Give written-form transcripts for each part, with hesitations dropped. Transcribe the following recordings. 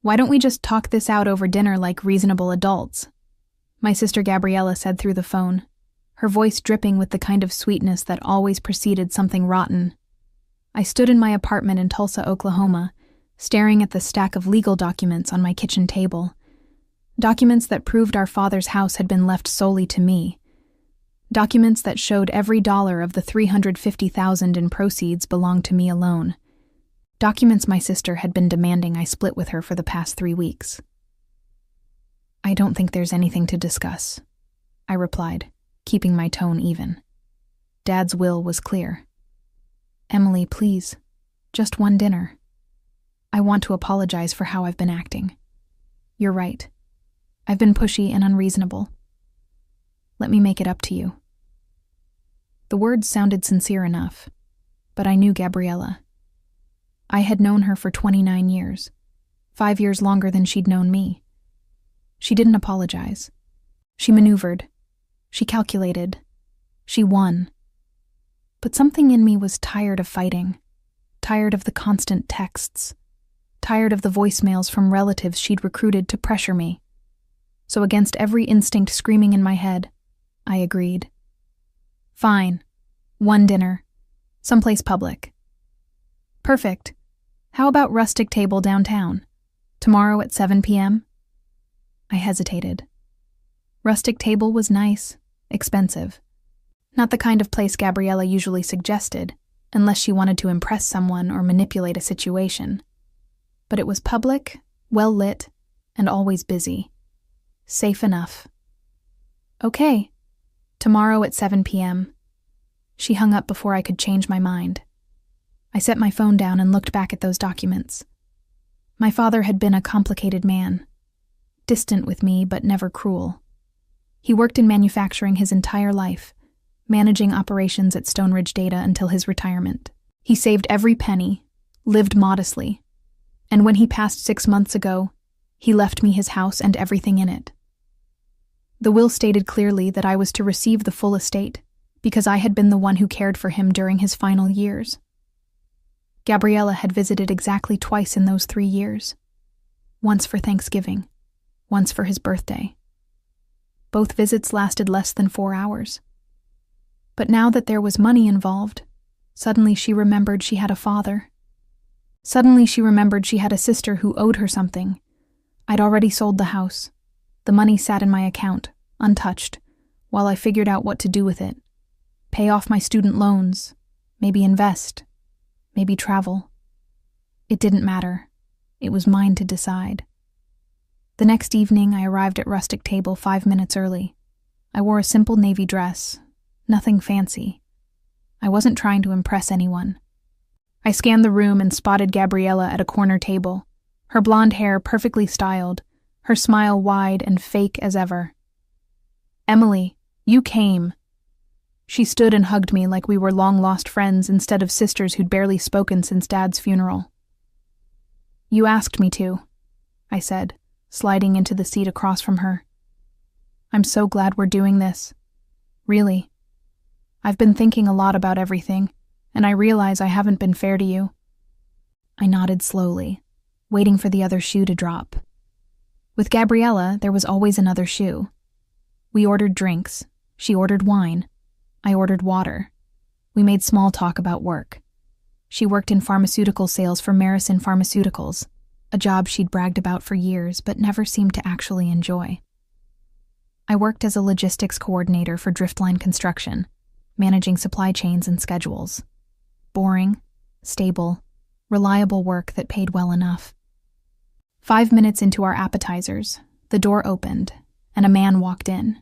Why don't we just talk this out over dinner like reasonable adults? My sister Gabriella said through the phone, her voice dripping with the kind of sweetness that always preceded something rotten. I stood in my apartment in Tulsa, Oklahoma, staring at the stack of legal documents on my kitchen table. Documents that proved our father's house had been left solely to me. Documents that showed every dollar of the $350,000 in proceeds belonged to me alone. Documents my sister had been demanding I split with her for the past 3 weeks. I don't think there's anything to discuss, I replied, keeping my tone even. Dad's will was clear. Emily, please, just one dinner. I want to apologize for how I've been acting. You're right. I've been pushy and unreasonable. Let me make it up to you. The words sounded sincere enough, but I knew Gabriella. I had known her for 29 years, 5 years longer than she'd known me. She didn't apologize. She maneuvered. She calculated. She won. But something in me was tired of fighting, tired of the constant texts, tired of the voicemails from relatives she'd recruited to pressure me. So against every instinct screaming in my head, I agreed. Fine. One dinner. Someplace public. Perfect. How about rustic table downtown? Tomorrow at 7 p.m.? I hesitated. Rustic table was nice, expensive. Not the kind of place Gabriella usually suggested, unless she wanted to impress someone or manipulate a situation. But it was public, well-lit, and always busy. Safe enough. Okay. Tomorrow at 7 p.m. She hung up before I could change my mind. I set my phone down and looked back at those documents. My father had been a complicated man, distant with me but never cruel. He worked in manufacturing his entire life, managing operations at Stone Ridge Data until his retirement. He saved every penny, lived modestly, and when he passed 6 months ago, he left me his house and everything in it. The will stated clearly that I was to receive the full estate because I had been the one who cared for him during his final years. Gabriella had visited exactly twice in those 3 years. Once for Thanksgiving, once for his birthday. Both visits lasted less than 4 hours. But now that there was money involved, suddenly she remembered she had a father. Suddenly she remembered she had a sister who owed her something. I'd already sold the house. The money sat in my account, untouched, while I figured out what to do with it. Pay off my student loans, maybe invest, maybe travel. It didn't matter. It was mine to decide. The next evening, I arrived at Rustic Table 5 minutes early. I wore a simple navy dress, nothing fancy. I wasn't trying to impress anyone. I scanned the room and spotted Gabriella at a corner table, her blonde hair perfectly styled, her smile wide and fake as ever. Emily, you came. She stood and hugged me like we were long-lost friends instead of sisters who'd barely spoken since Dad's funeral. You asked me to, I said, sliding into the seat across from her. I'm so glad we're doing this. Really. I've been thinking a lot about everything, and I realize I haven't been fair to you. I nodded slowly, waiting for the other shoe to drop. With Gabriella, there was always another shoe. We ordered drinks. She ordered wine. I ordered water. We made small talk about work. She worked in pharmaceutical sales for Marison Pharmaceuticals, a job she'd bragged about for years but never seemed to actually enjoy. I worked as a logistics coordinator for Driftline Construction, managing supply chains and schedules. Boring, stable, reliable work that paid well enough. 5 minutes into our appetizers, the door opened, and a man walked in.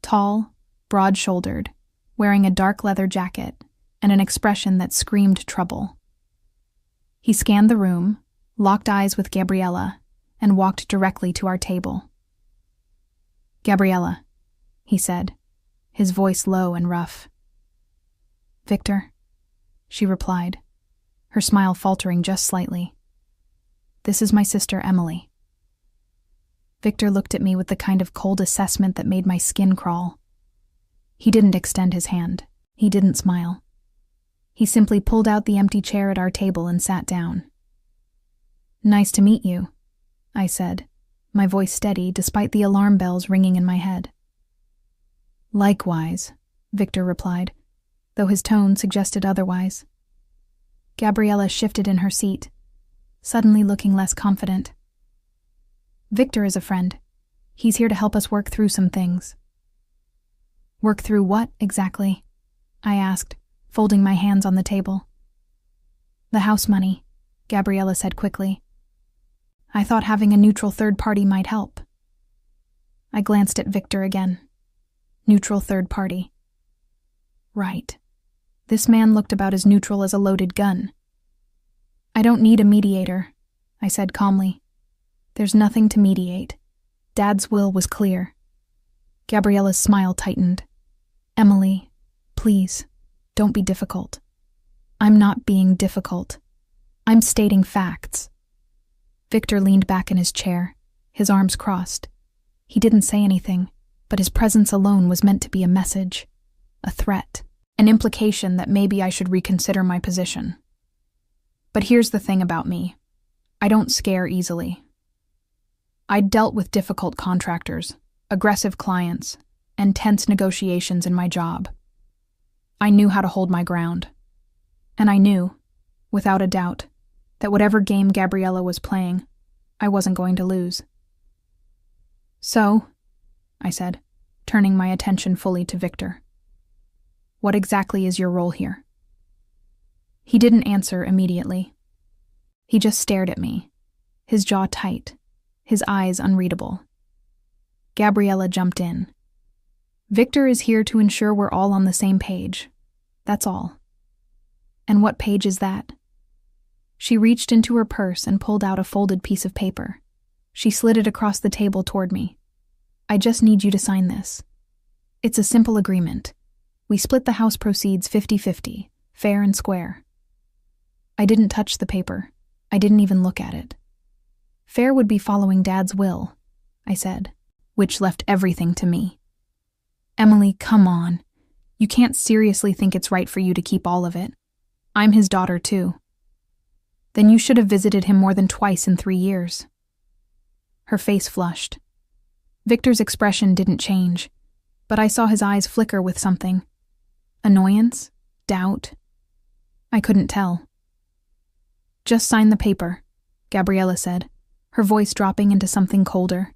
Tall, broad-shouldered, wearing a dark leather jacket and an expression that screamed trouble. He scanned the room, locked eyes with Gabriella, and walked directly to our table. Gabriella, he said, his voice low and rough. Victor, she replied, her smile faltering just slightly. This is my sister Emily. Victor looked at me with the kind of cold assessment that made my skin crawl. He didn't extend his hand. He didn't smile. He simply pulled out the empty chair at our table and sat down. Nice to meet you, I said, my voice steady despite the alarm bells ringing in my head. Likewise, Victor replied, though his tone suggested otherwise. Gabriella shifted in her seat, suddenly looking less confident. Victor is a friend. He's here to help us work through some things. Work through what, exactly? I asked, folding my hands on the table. The house money, Gabriella said quickly. I thought having a neutral third party might help. I glanced at Victor again. Neutral third party. Right. This man looked about as neutral as a loaded gun. I don't need a mediator, I said calmly. There's nothing to mediate. Dad's will was clear. Gabriella's smile tightened. Emily, please, don't be difficult. I'm not being difficult. I'm stating facts. Victor leaned back in his chair, his arms crossed. He didn't say anything, but his presence alone was meant to be a message, a threat, an implication that maybe I should reconsider my position. But here's the thing about me. I don't scare easily. I'd dealt with difficult contractors, aggressive clients, and tense negotiations in my job. I knew how to hold my ground. And I knew, without a doubt, that whatever game Gabriella was playing, I wasn't going to lose. So, I said, turning my attention fully to Victor. What exactly is your role here? He didn't answer immediately. He just stared at me, his jaw tight, his eyes unreadable. Gabriella jumped in. Victor is here to ensure we're all on the same page. That's all. And what page is that? She reached into her purse and pulled out a folded piece of paper. She slid it across the table toward me. I just need you to sign this. It's a simple agreement. We split the house proceeds 50-50, fair and square. I didn't touch the paper. I didn't even look at it. Fair would be following Dad's will, I said, which left everything to me. Emily, come on. You can't seriously think it's right for you to keep all of it. I'm his daughter, too. Then you should have visited him more than twice in 3 years. Her face flushed. Victor's expression didn't change, but I saw his eyes flicker with something. Annoyance? Doubt? I couldn't tell. Just sign the paper, Gabriella said, her voice dropping into something colder.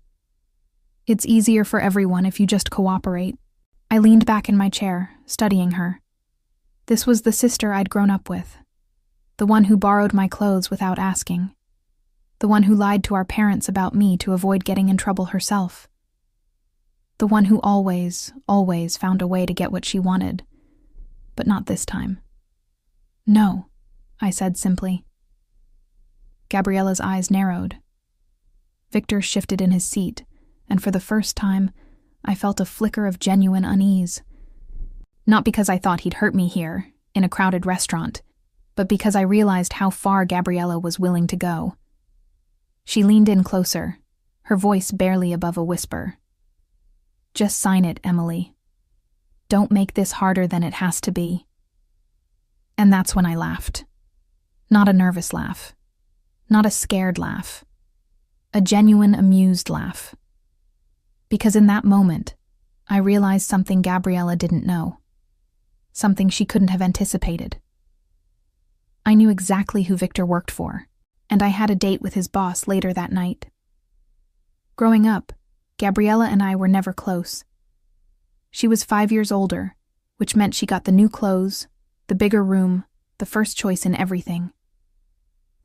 It's easier for everyone if you just cooperate. I leaned back in my chair, studying her. This was the sister I'd grown up with. The one who borrowed my clothes without asking. The one who lied to our parents about me to avoid getting in trouble herself. The one who always found a way to get what she wanted. But not this time. No, I said simply. Gabriella's eyes narrowed. Victor shifted in his seat, and for the first time, I felt a flicker of genuine unease. Not because I thought he'd hurt me here, in a crowded restaurant, but because I realized how far Gabriella was willing to go. She leaned in closer, her voice barely above a whisper. Just sign it, Emily. Don't make this harder than it has to be. And that's when I laughed. Not a nervous laugh. Not a scared laugh. A genuine, amused laugh. Because in that moment, I realized something Gabriella didn't know. Something she couldn't have anticipated. I knew exactly who Victor worked for, and I had a date with his boss later that night. Growing up, Gabriella and I were never close. She was 5 years older, which meant she got the new clothes, the bigger room, the first choice in everything.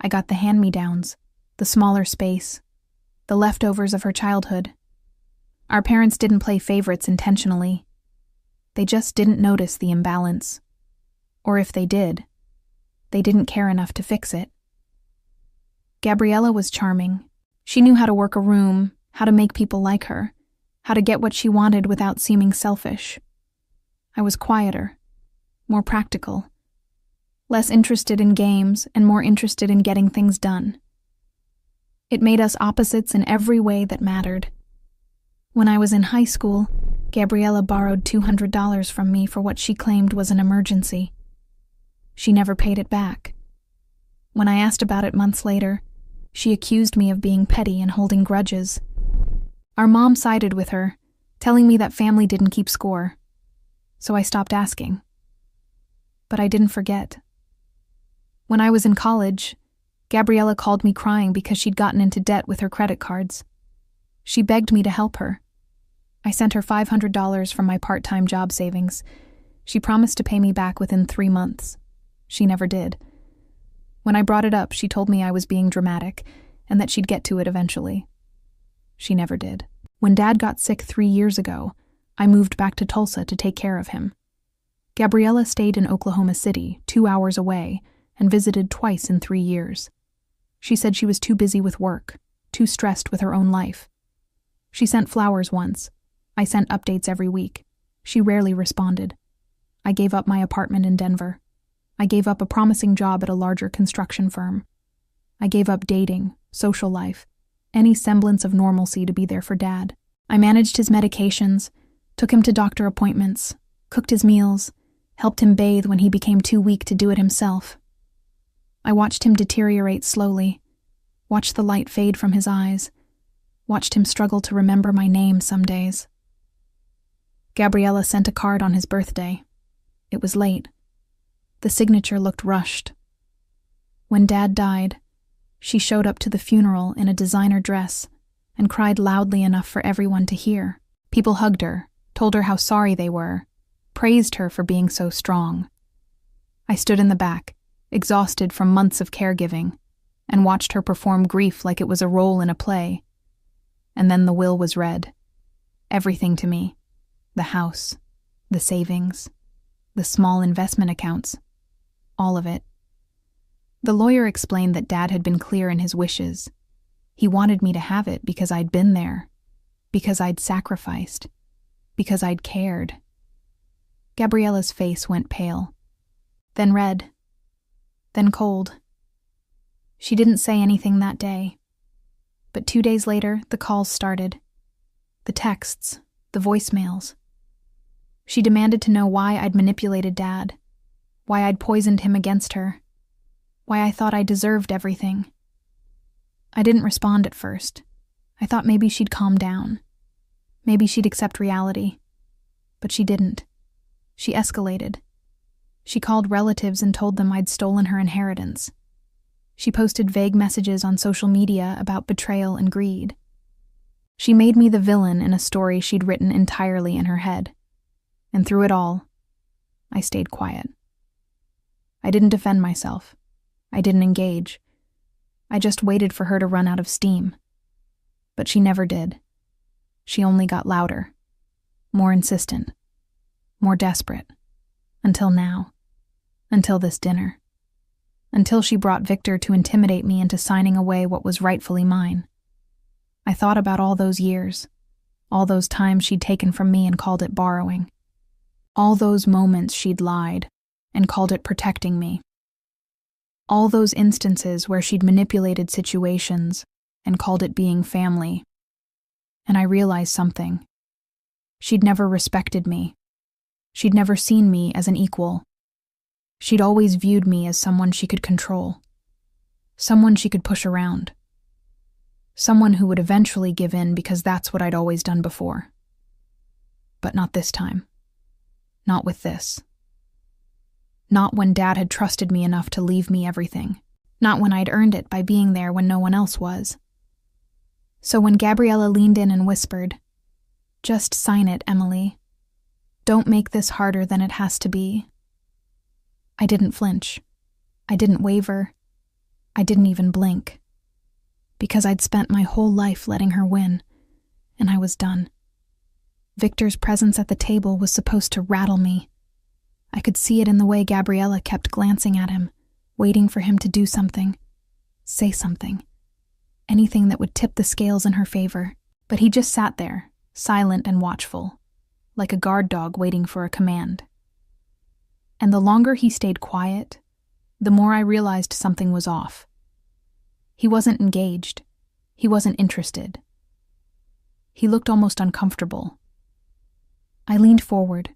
I got the hand-me-downs, the smaller space, the leftovers of her childhood. Our parents didn't play favorites intentionally. They just didn't notice the imbalance. Or if they did, they didn't care enough to fix it. Gabriella was charming. She knew how to work a room, how to make people like her, how to get what she wanted without seeming selfish. I was quieter, more practical, less interested in games and more interested in getting things done. It made us opposites in every way that mattered. When I was in high school, Gabriella borrowed $200 from me for what she claimed was an emergency. She never paid it back. When I asked about it months later, She accused me of being petty and holding grudges. Our mom sided with her, telling me that family didn't keep score. So I stopped asking. But I didn't forget. When I was in college, Gabriella called me crying because she'd gotten into debt with her credit cards. She begged me to help her. I sent her $500 from my part-time job savings. She promised to pay me back within 3 months. She never did. When I brought it up, she told me I was being dramatic and that she'd get to it eventually. She never did. When Dad got sick 3 years ago, I moved back to Tulsa to take care of him. Gabriella stayed in Oklahoma City, 2 hours away, and visited twice in 3 years. She said she was too busy with work, too stressed with her own life. She sent flowers once. I sent updates every week. She rarely responded. I gave up my apartment in Denver. I gave up a promising job at a larger construction firm. I gave up dating, social life, any semblance of normalcy to be there for Dad. I managed his medications, took him to doctor appointments, cooked his meals, helped him bathe when he became too weak to do it himself. I watched him deteriorate slowly, watched the light fade from his eyes, watched him struggle to remember my name some days. Gabriella sent a card on his birthday. It was late. The signature looked rushed. When Dad died, she showed up to the funeral in a designer dress and cried loudly enough for everyone to hear. People hugged her, told her how sorry they were, praised her for being so strong. I stood in the back, exhausted from months of caregiving, and watched her perform grief like it was a role in a play. And then the will was read. Everything to me. The house, the savings, the small investment accounts. All of it. The lawyer explained that Dad had been clear in his wishes. He wanted me to have it because I'd been there, because I'd sacrificed, because I'd cared. Gabriella's face went pale, then red, then cold. She didn't say anything that day, but 2 days later, the calls started. The texts, the voicemails. She demanded to know why I'd manipulated Dad, why I'd poisoned him against her, why I thought I deserved everything. I didn't respond at first. I thought maybe she'd calm down. Maybe she'd accept reality. But she didn't. She escalated. She called relatives and told them I'd stolen her inheritance. She posted vague messages on social media about betrayal and greed. She made me the villain in a story she'd written entirely in her head. And through it all, I stayed quiet. I didn't defend myself. I didn't engage. I just waited for her to run out of steam. But she never did. She only got louder, more insistent, more desperate, until now, until this dinner, until she brought Victor to intimidate me into signing away what was rightfully mine. I thought about all those years, all those times she'd taken from me and called it borrowing, all those moments she'd lied and called it protecting me, all those instances where she'd manipulated situations and called it being family. And I realized something. She'd never respected me. She'd never seen me as an equal. She'd always viewed me as someone she could control, someone she could push around, someone who would eventually give in because that's what I'd always done before. But not this time. Not with this. Not when Dad had trusted me enough to leave me everything. Not when I'd earned it by being there when no one else was. So when Gabriella leaned in and whispered, "Just sign it, Emily. Don't make this harder than it has to be," I didn't flinch. I didn't waver. I didn't even blink. Because I'd spent my whole life letting her win, and I was done. Victor's presence at the table was supposed to rattle me. I could see it in the way Gabriella kept glancing at him, waiting for him to do something, say something, anything that would tip the scales in her favor. But he just sat there, silent and watchful, like a guard dog waiting for a command. And the longer he stayed quiet, the more I realized something was off. He wasn't engaged. He wasn't interested. He looked almost uncomfortable. I leaned forward,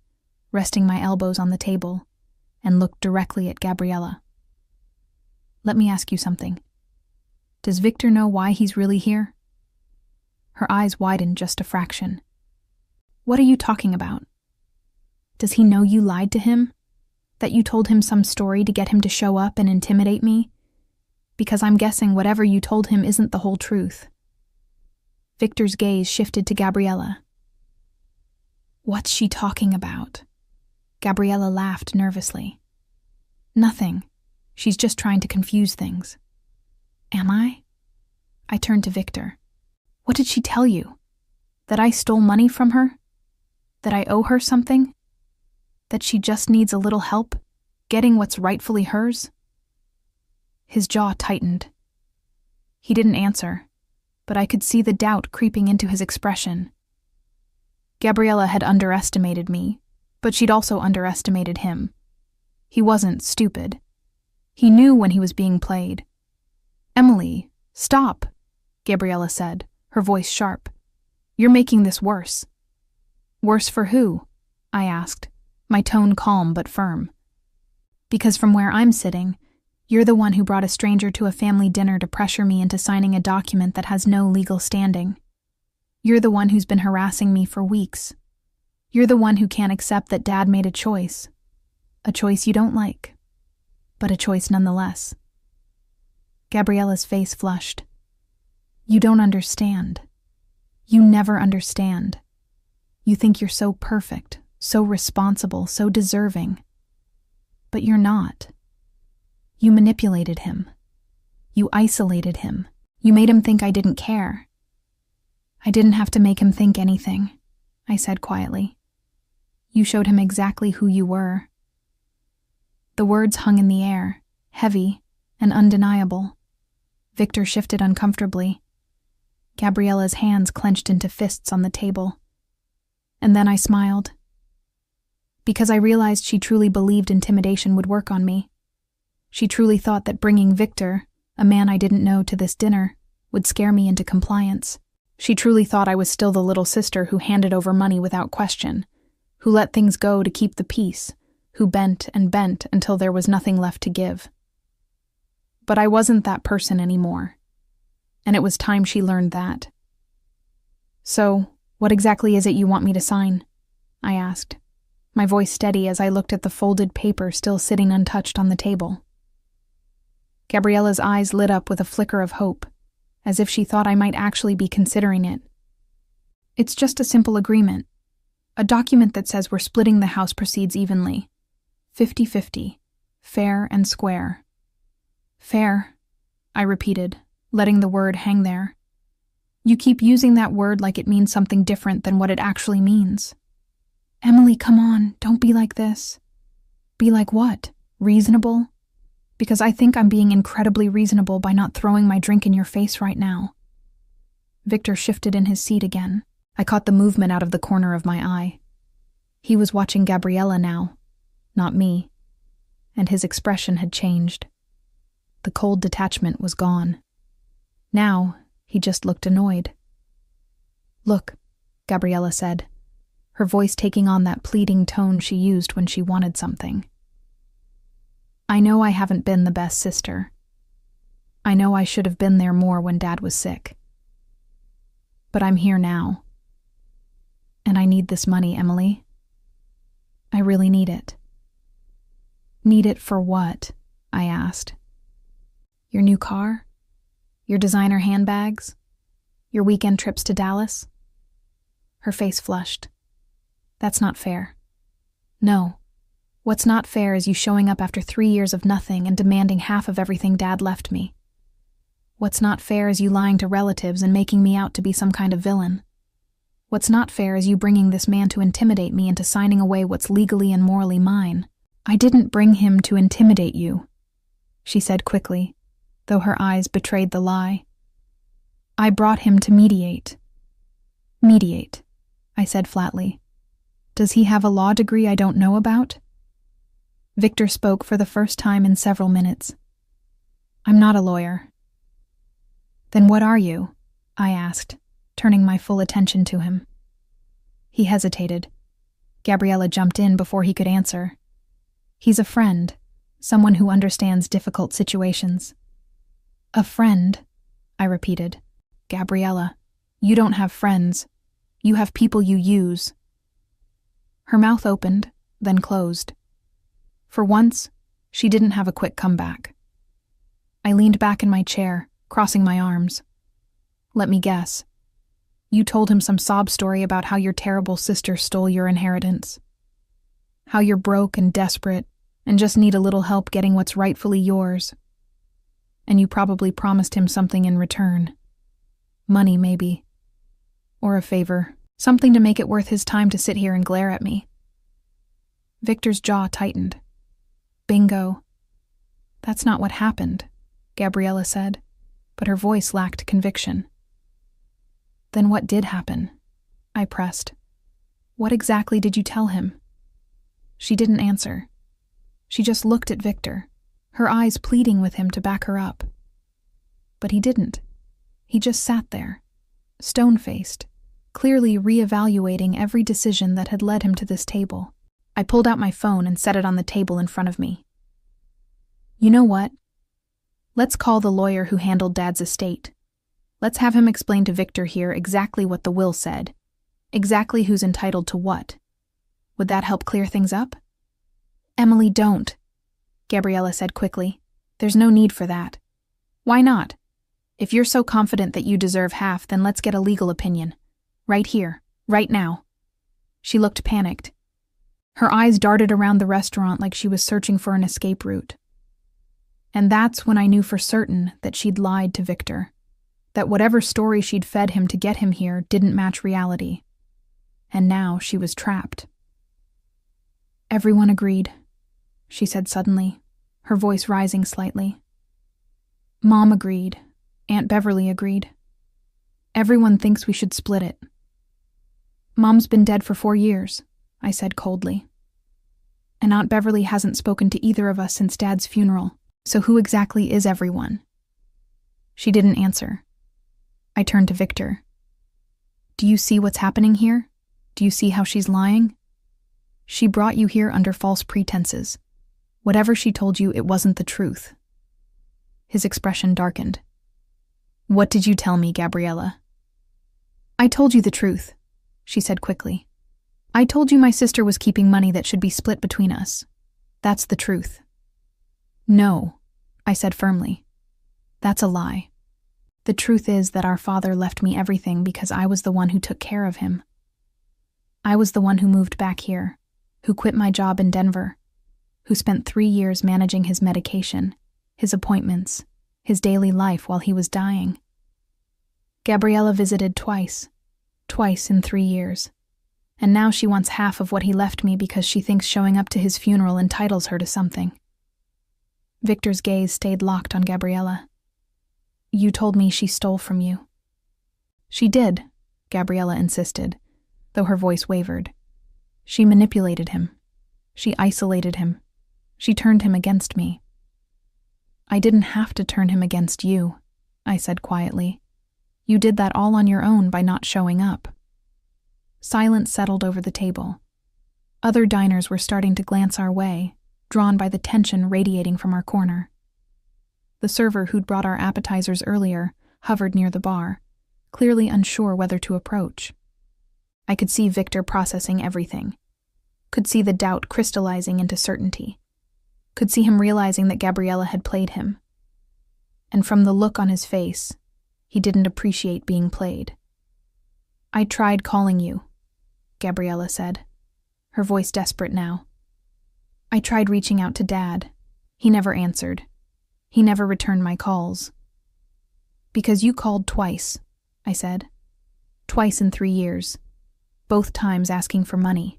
resting my elbows on the table, and looked directly at Gabriella. "Let me ask you something. Does Victor know why he's really here? Her eyes widened just a fraction. What are you talking about? Does he know you lied to him? That you told him some story to get him to show up and intimidate me? Because I'm guessing whatever you told him isn't the whole truth. Victor's gaze shifted to Gabriella. What's she talking about? Gabriella laughed nervously. Nothing. She's just trying to confuse things. Am I? I turned to Victor. What did she tell you? That I stole money from her? That I owe her something? That she just needs a little help, getting what's rightfully hers? His jaw tightened. He didn't answer, but I could see the doubt creeping into his expression. Gabriella had underestimated me, but she'd also underestimated him. He wasn't stupid. He knew when he was being played. Emily, stop, Gabriella said, her voice sharp. You're making this worse. Worse for who? I asked, my tone calm but firm. Because from where I'm sitting, you're the one who brought a stranger to a family dinner to pressure me into signing a document that has no legal standing. You're the one who's been harassing me for weeks. You're the one who can't accept that Dad made a choice you don't like, but a choice nonetheless. Gabriella's face flushed. You don't understand. You never understand. You think you're so perfect, so responsible, so deserving. But you're not. You manipulated him. You isolated him. You made him think I didn't care. I didn't have to make him think anything, I said quietly. You showed him exactly who you were. The words hung in the air, heavy and undeniable. Victor shifted uncomfortably. Gabriella's hands clenched into fists on the table. And then I smiled. Because I realized she truly believed intimidation would work on me. She truly thought that bringing Victor, a man I didn't know, to this dinner would scare me into compliance. She truly thought I was still the little sister who handed over money without question, who let things go to keep the peace, who bent and bent until there was nothing left to give. But I wasn't that person anymore, and it was time she learned that. So, what exactly is it you want me to sign? I asked, my voice steady as I looked at the folded paper still sitting untouched on the table. Gabriella's eyes lit up with a flicker of hope, as if she thought I might actually be considering it. It's just a simple agreement, a document that says we're splitting the house proceeds evenly, 50-50, fair and square. Fair, I repeated, letting the word hang there. You keep using that word like it means something different than what it actually means. Emily, come on, don't be like this. Be like what? Reasonable? Because I think I'm being incredibly reasonable by not throwing my drink in your face right now. Victor shifted in his seat again. I caught the movement out of the corner of my eye. He was watching Gabriella now, not me, and his expression had changed. The cold detachment was gone. Now, he just looked annoyed. Look, Gabriella said, her voice taking on that pleading tone she used when she wanted something. I know I haven't been the best sister. I know I should have been there more when Dad was sick. But I'm here now. And I need this money, Emily. I really need it. Need it for what? I asked. Your new car? Your designer handbags? Your weekend trips to Dallas? Her face flushed. That's not fair. No. What's not fair is you showing up after 3 years of nothing and demanding half of everything Dad left me. What's not fair is you lying to relatives and making me out to be some kind of villain. What's not fair is you bringing this man to intimidate me into signing away what's legally and morally mine. I didn't bring him to intimidate you, she said quickly, though her eyes betrayed the lie. I brought him to mediate. Mediate, I said flatly. Does he have a law degree I don't know about? Victor spoke for the first time in several minutes. I'm not a lawyer. Then what are you? I asked, turning my full attention to him. He hesitated. Gabriella jumped in before he could answer. He's a friend, someone who understands difficult situations. A friend, I repeated. Gabriella, you don't have friends. You have people you use. Her mouth opened, then closed. For once, she didn't have a quick comeback. I leaned back in my chair, crossing my arms. Let me guess. You told him some sob story about how your terrible sister stole your inheritance. How you're broke and desperate and just need a little help getting what's rightfully yours. And you probably promised him something in return. Money, maybe. Or a favor. Something to make it worth his time to sit here and glare at me. Victor's jaw tightened. Bingo. That's not what happened, Gabriella said, but her voice lacked conviction. Then what did happen? I pressed. What exactly did you tell him? She didn't answer. She just looked at Victor, her eyes pleading with him to back her up. But he didn't. He just sat there, stone-faced, clearly reevaluating every decision that had led him to this table. I pulled out my phone and set it on the table in front of me. You know what? Let's call the lawyer who handled Dad's estate. Let's have him explain to Victor here exactly what the will said, exactly who's entitled to what. Would that help clear things up? Emily, don't, Gabriella said quickly. There's no need for that. Why not? If you're so confident that you deserve half, then let's get a legal opinion. Right here, right now. She looked panicked. Her eyes darted around the restaurant like she was searching for an escape route. And that's when I knew for certain that she'd lied to Victor. That whatever story she'd fed him to get him here didn't match reality. And now she was trapped. Everyone agreed, she said suddenly, her voice rising slightly. Mom agreed. Aunt Beverly agreed. Everyone thinks we should split it. Mom's been dead for 4 years, I said coldly. And Aunt Beverly hasn't spoken to either of us since Dad's funeral, so who exactly is everyone? She didn't answer. I turned to Victor. Do you see what's happening here? Do you see how she's lying? She brought you here under false pretenses. Whatever she told you, it wasn't the truth. His expression darkened. What did you tell me, Gabriella? I told you the truth, she said quickly. I told you my sister was keeping money that should be split between us. That's the truth. No, I said firmly. That's a lie. The truth is that our father left me everything because I was the one who took care of him. I was the one who moved back here, who quit my job in Denver, who spent 3 years managing his medication, his appointments, his daily life while he was dying. Gabriella visited twice in 3 years, and now she wants half of what he left me because she thinks showing up to his funeral entitles her to something. Victor's gaze stayed locked on Gabriella. You told me she stole from you. She did, Gabriella insisted, though her voice wavered. She manipulated him. She isolated him. She turned him against me. I didn't have to turn him against you, I said quietly. You did that all on your own by not showing up. Silence settled over the table. Other diners were starting to glance our way, drawn by the tension radiating from our corner. The server who'd brought our appetizers earlier hovered near the bar, clearly unsure whether to approach. I could see Victor processing everything. Could see the doubt crystallizing into certainty. Could see him realizing that Gabriella had played him. And from the look on his face, he didn't appreciate being played. I tried calling you, Gabriella said, her voice desperate now. I tried reaching out to Dad. He never answered. He never returned my calls. Because you called twice, I said. Twice in 3 years. Both times asking for money.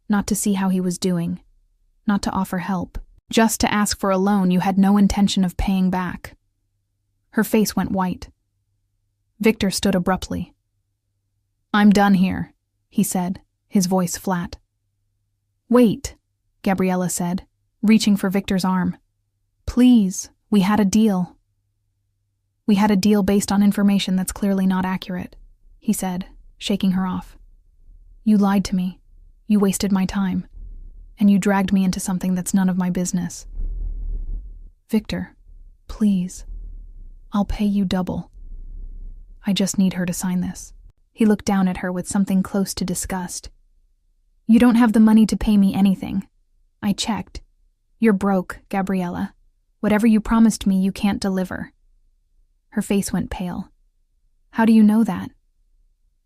Not to see how he was doing. Not to offer help. Just to ask for a loan you had no intention of paying back. Her face went white. Victor stood abruptly. I'm done here, he said, his voice flat. Wait, Gabriella said, reaching for Victor's arm. Please, we had a deal. We had a deal based on information that's clearly not accurate, he said, shaking her off. You lied to me. You wasted my time. And you dragged me into something that's none of my business. Victor, please. I'll pay you double. I just need her to sign this." He looked down at her with something close to disgust. "You don't have the money to pay me anything. I checked. You're broke, Gabriella. Whatever you promised me, you can't deliver." Her face went pale. "How do you know that?"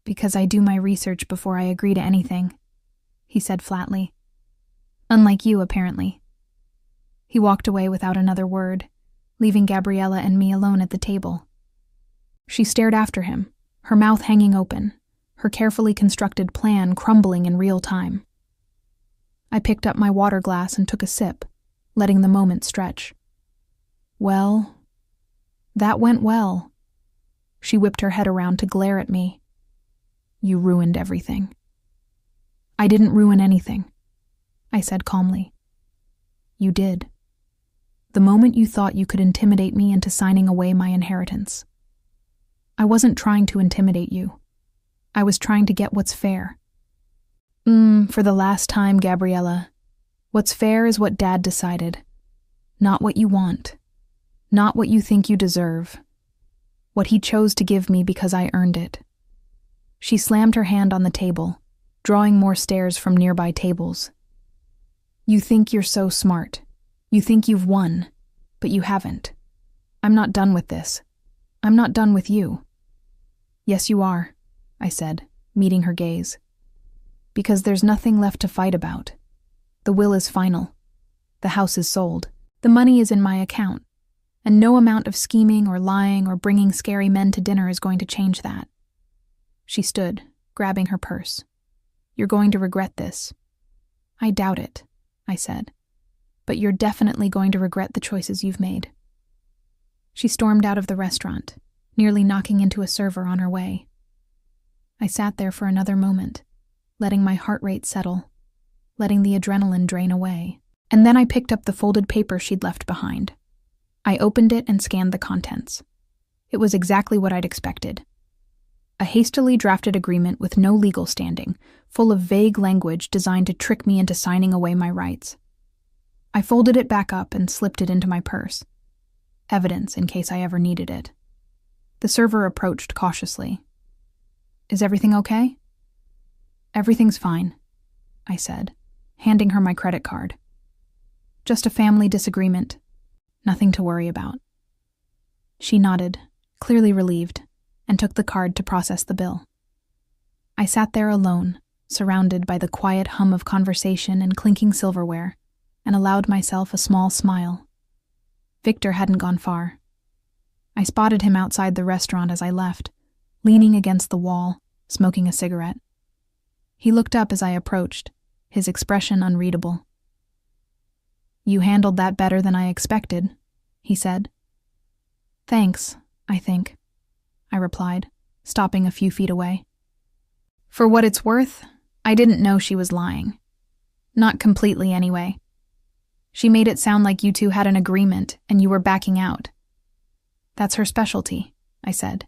"Because I do my research before I agree to anything," he said flatly. "Unlike you, apparently." He walked away without another word, leaving Gabriella and me alone at the table. She stared after him, her mouth hanging open, her carefully constructed plan crumbling in real time. I picked up my water glass and took a sip, letting the moment stretch. "Well, that went well." She whipped her head around to glare at me. "You ruined everything." "I didn't ruin anything," I said calmly. "You did. The moment you thought you could intimidate me into signing away my inheritance. I wasn't trying to intimidate you. I was trying to get what's fair." For the last time, Gabriella. What's fair is what Dad decided. Not what you want. Not what you think you deserve. What he chose to give me because I earned it." She slammed her hand on the table, drawing more stares from nearby tables. "You think you're so smart. You think you've won, but you haven't. I'm not done with this. I'm not done with you." "Yes, you are," I said, meeting her gaze. "Because there's nothing left to fight about. The will is final. The house is sold. The money is in my account, and no amount of scheming or lying or bringing scary men to dinner is going to change that." She stood, grabbing her purse. "You're going to regret this." "I doubt it," I said. "But you're definitely going to regret the choices you've made." She stormed out of the restaurant, nearly knocking into a server on her way. I sat there for another moment, letting my heart rate settle, letting the adrenaline drain away. And then I picked up the folded paper she'd left behind. I opened it and scanned the contents. It was exactly what I'd expected. A hastily drafted agreement with no legal standing, full of vague language designed to trick me into signing away my rights. I folded it back up and slipped it into my purse. Evidence in case I ever needed it. The server approached cautiously. "Is everything okay?" "Everything's fine," I said, handing her my credit card. "Just a family disagreement. Nothing to worry about." She nodded, clearly relieved, and took the card to process the bill. I sat there alone, surrounded by the quiet hum of conversation and clinking silverware, and allowed myself a small smile. Victor hadn't gone far. I spotted him outside the restaurant as I left, leaning against the wall, smoking a cigarette. He looked up as I approached, his expression unreadable. "You handled that better than I expected," he said. "Thanks, I think," I replied, stopping a few feet away. For what it's worth, I didn't know she was lying. Not completely, anyway. She made it sound like you two had an agreement and you were backing out. "That's her specialty," I said,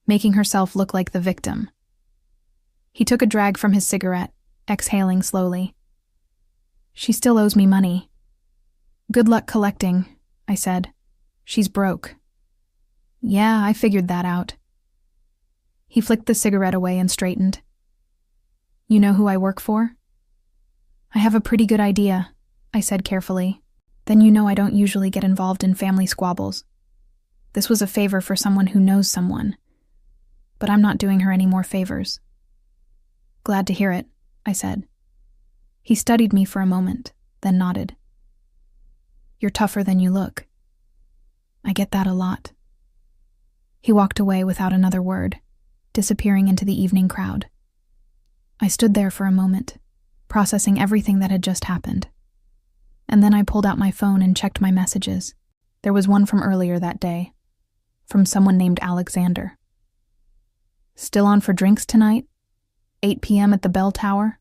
making herself look like the victim. He took a drag from his cigarette, exhaling slowly. "She still owes me money." "Good luck collecting," I said. "She's broke." "Yeah, I figured that out." He flicked the cigarette away and straightened. "You know who I work for?" "I have a pretty good idea," I said carefully. "Then you know I don't usually get involved in family squabbles. This was a favor for someone who knows someone. But I'm not doing her any more favors." "Glad to hear it," I said. He studied me for a moment, then nodded. "You're tougher than you look." "I get that a lot." He walked away without another word, disappearing into the evening crowd. I stood there for a moment, processing everything that had just happened. And then I pulled out my phone and checked my messages. There was one from earlier that day, from someone named Alexander. "Still on for drinks tonight? 8 p.m. at the bell tower?"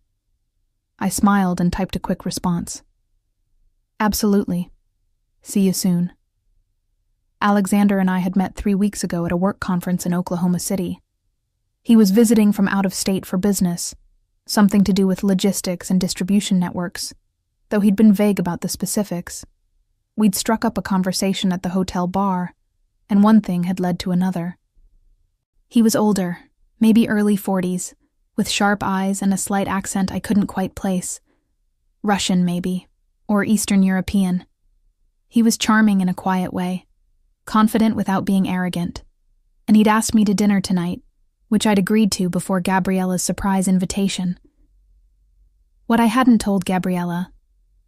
I smiled and typed a quick response. "Absolutely. See you soon." Alexander and I had met 3 weeks ago at a work conference in Oklahoma City. He was visiting from out of state for business, something to do with logistics and distribution networks, though he'd been vague about the specifics. We'd struck up a conversation at the hotel bar, and one thing had led to another. He was older, maybe early 40s, with sharp eyes and a slight accent I couldn't quite place. Russian, maybe, or Eastern European. He was charming in a quiet way, confident without being arrogant, and he'd asked me to dinner tonight, which I'd agreed to before Gabriella's surprise invitation. What I hadn't told Gabriella,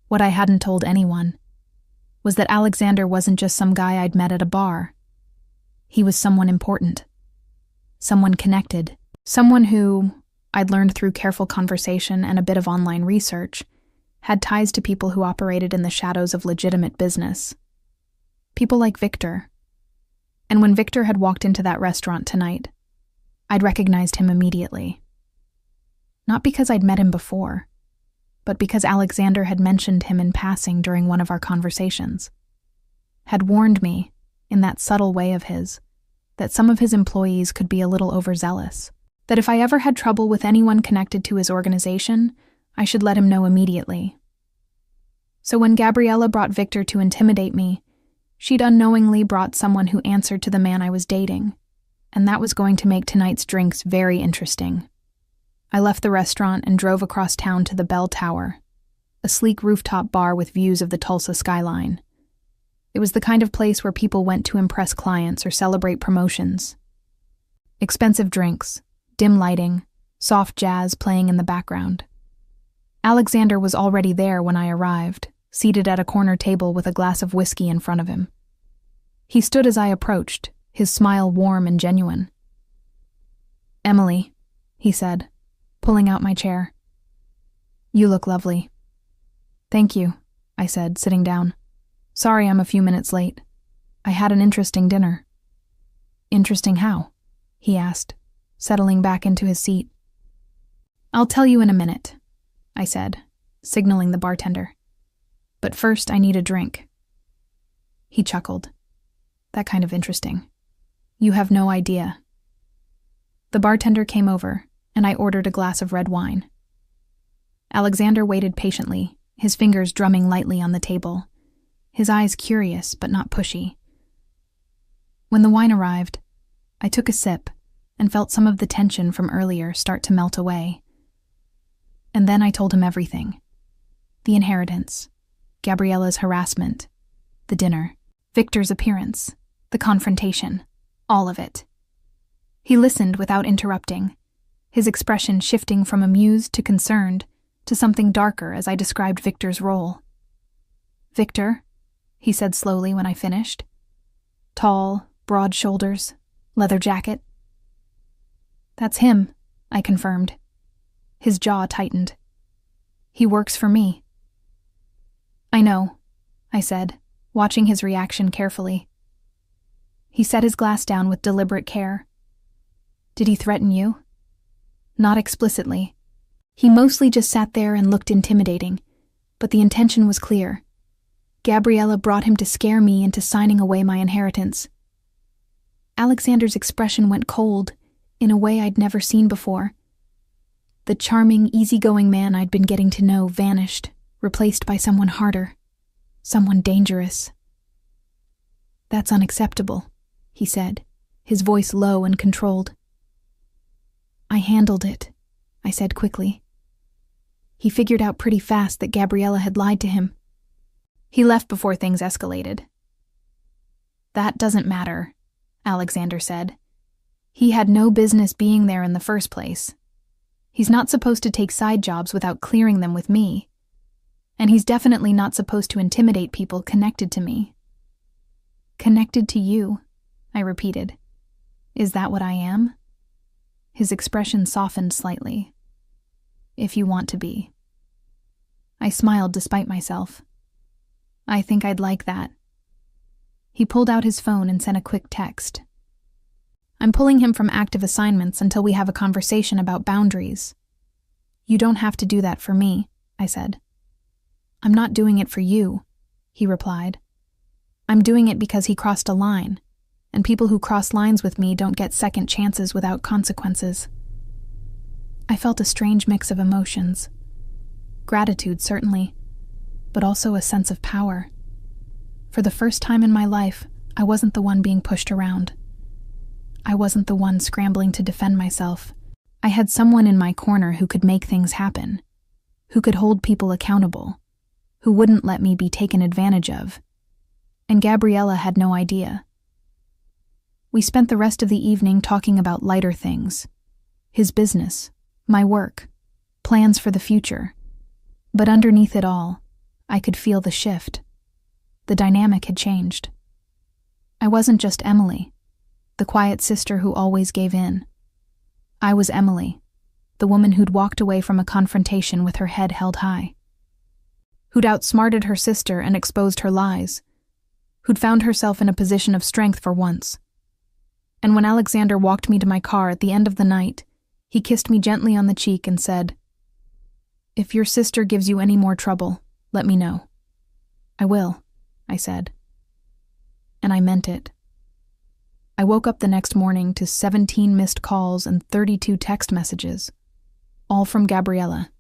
what I hadn't told anyone, was that Alexander wasn't just some guy I'd met at a bar. He was someone important. Someone connected. Someone who, I'd learned through careful conversation and a bit of online research, had ties to people who operated in the shadows of legitimate business. People like Victor. And when Victor had walked into that restaurant tonight, I'd recognized him immediately. Not because I'd met him before, but because Alexander had mentioned him in passing during one of our conversations. Had warned me, in that subtle way of his, that some of his employees could be a little overzealous. That if I ever had trouble with anyone connected to his organization, I should let him know immediately. So when Gabriella brought Victor to intimidate me, she'd unknowingly brought someone who answered to the man I was dating, and that was going to make tonight's drinks very interesting. I left the restaurant and drove across town to the Bell Tower, a sleek rooftop bar with views of the Tulsa skyline. It was the kind of place where people went to impress clients or celebrate promotions. Expensive drinks, dim lighting, soft jazz playing in the background. Alexander was already there when I arrived, seated at a corner table with a glass of whiskey in front of him. He stood as I approached, his smile warm and genuine. "Emily," he said, pulling out my chair. "You look lovely." "Thank you," I said, sitting down. "Sorry I'm a few minutes late. I had an interesting dinner." "Interesting how?" he asked, settling back into his seat. "I'll tell you in a minute," I said, signaling the bartender. "But first I need a drink." He chuckled. "That kind of interesting. You have no idea." The bartender came over, and I ordered a glass of red wine. Alexander waited patiently, his fingers drumming lightly on the table, his eyes curious but not pushy. When the wine arrived, I took a sip and felt some of the tension from earlier start to melt away. And then I told him everything. The inheritance, Gabriella's harassment, the dinner, Victor's appearance, the confrontation, all of it. He listened without interrupting, his expression shifting from amused to concerned to something darker as I described Victor's role. "Victor," he said slowly when I finished. "Tall, broad shoulders, leather jacket." "That's him," I confirmed. His jaw tightened. "He works for me." "I know," I said, watching his reaction carefully. He set his glass down with deliberate care. "Did he threaten you?" "Not explicitly. He mostly just sat there and looked intimidating, but the intention was clear. Gabriella brought him to scare me into signing away my inheritance." Alexander's expression went cold, in a way I'd never seen before. The charming, easygoing man I'd been getting to know vanished, replaced by someone harder, someone dangerous. "That's unacceptable," he said, his voice low and controlled. "I handled it," I said quickly. He figured out pretty fast that Gabriella had lied to him. He left before things escalated. "That doesn't matter," Alexander said. "He had no business being there in the first place. He's not supposed to take side jobs without clearing them with me. And he's definitely not supposed to intimidate people connected to me." "Connected to you," I repeated. "Is that what I am?" His expression softened slightly. "If you want to be." I smiled despite myself. "I think I'd like that." He pulled out his phone and sent a quick text. "I'm pulling him from active assignments until we have a conversation about boundaries." "You don't have to do that for me," I said. "I'm not doing it for you," he replied. "I'm doing it because he crossed a line, and people who cross lines with me don't get second chances without consequences." I felt a strange mix of emotions. Gratitude, certainly, but also a sense of power. For the first time in my life, I wasn't the one being pushed around. I wasn't the one scrambling to defend myself. I had someone in my corner who could make things happen, who could hold people accountable, who wouldn't let me be taken advantage of. And Gabriella had no idea. We spent the rest of the evening talking about lighter things. His business, my work, plans for the future. But underneath it all, I could feel the shift. The dynamic had changed. I wasn't just Emily, the quiet sister who always gave in. I was Emily, the woman who'd walked away from a confrontation with her head held high, who'd outsmarted her sister and exposed her lies, who'd found herself in a position of strength for once. And when Alexander walked me to my car at the end of the night, he kissed me gently on the cheek and said, "If your sister gives you any more trouble, let me know." "I will," I said. And I meant it. I woke up the next morning to 17 missed calls and 32 text messages, all from Gabriella.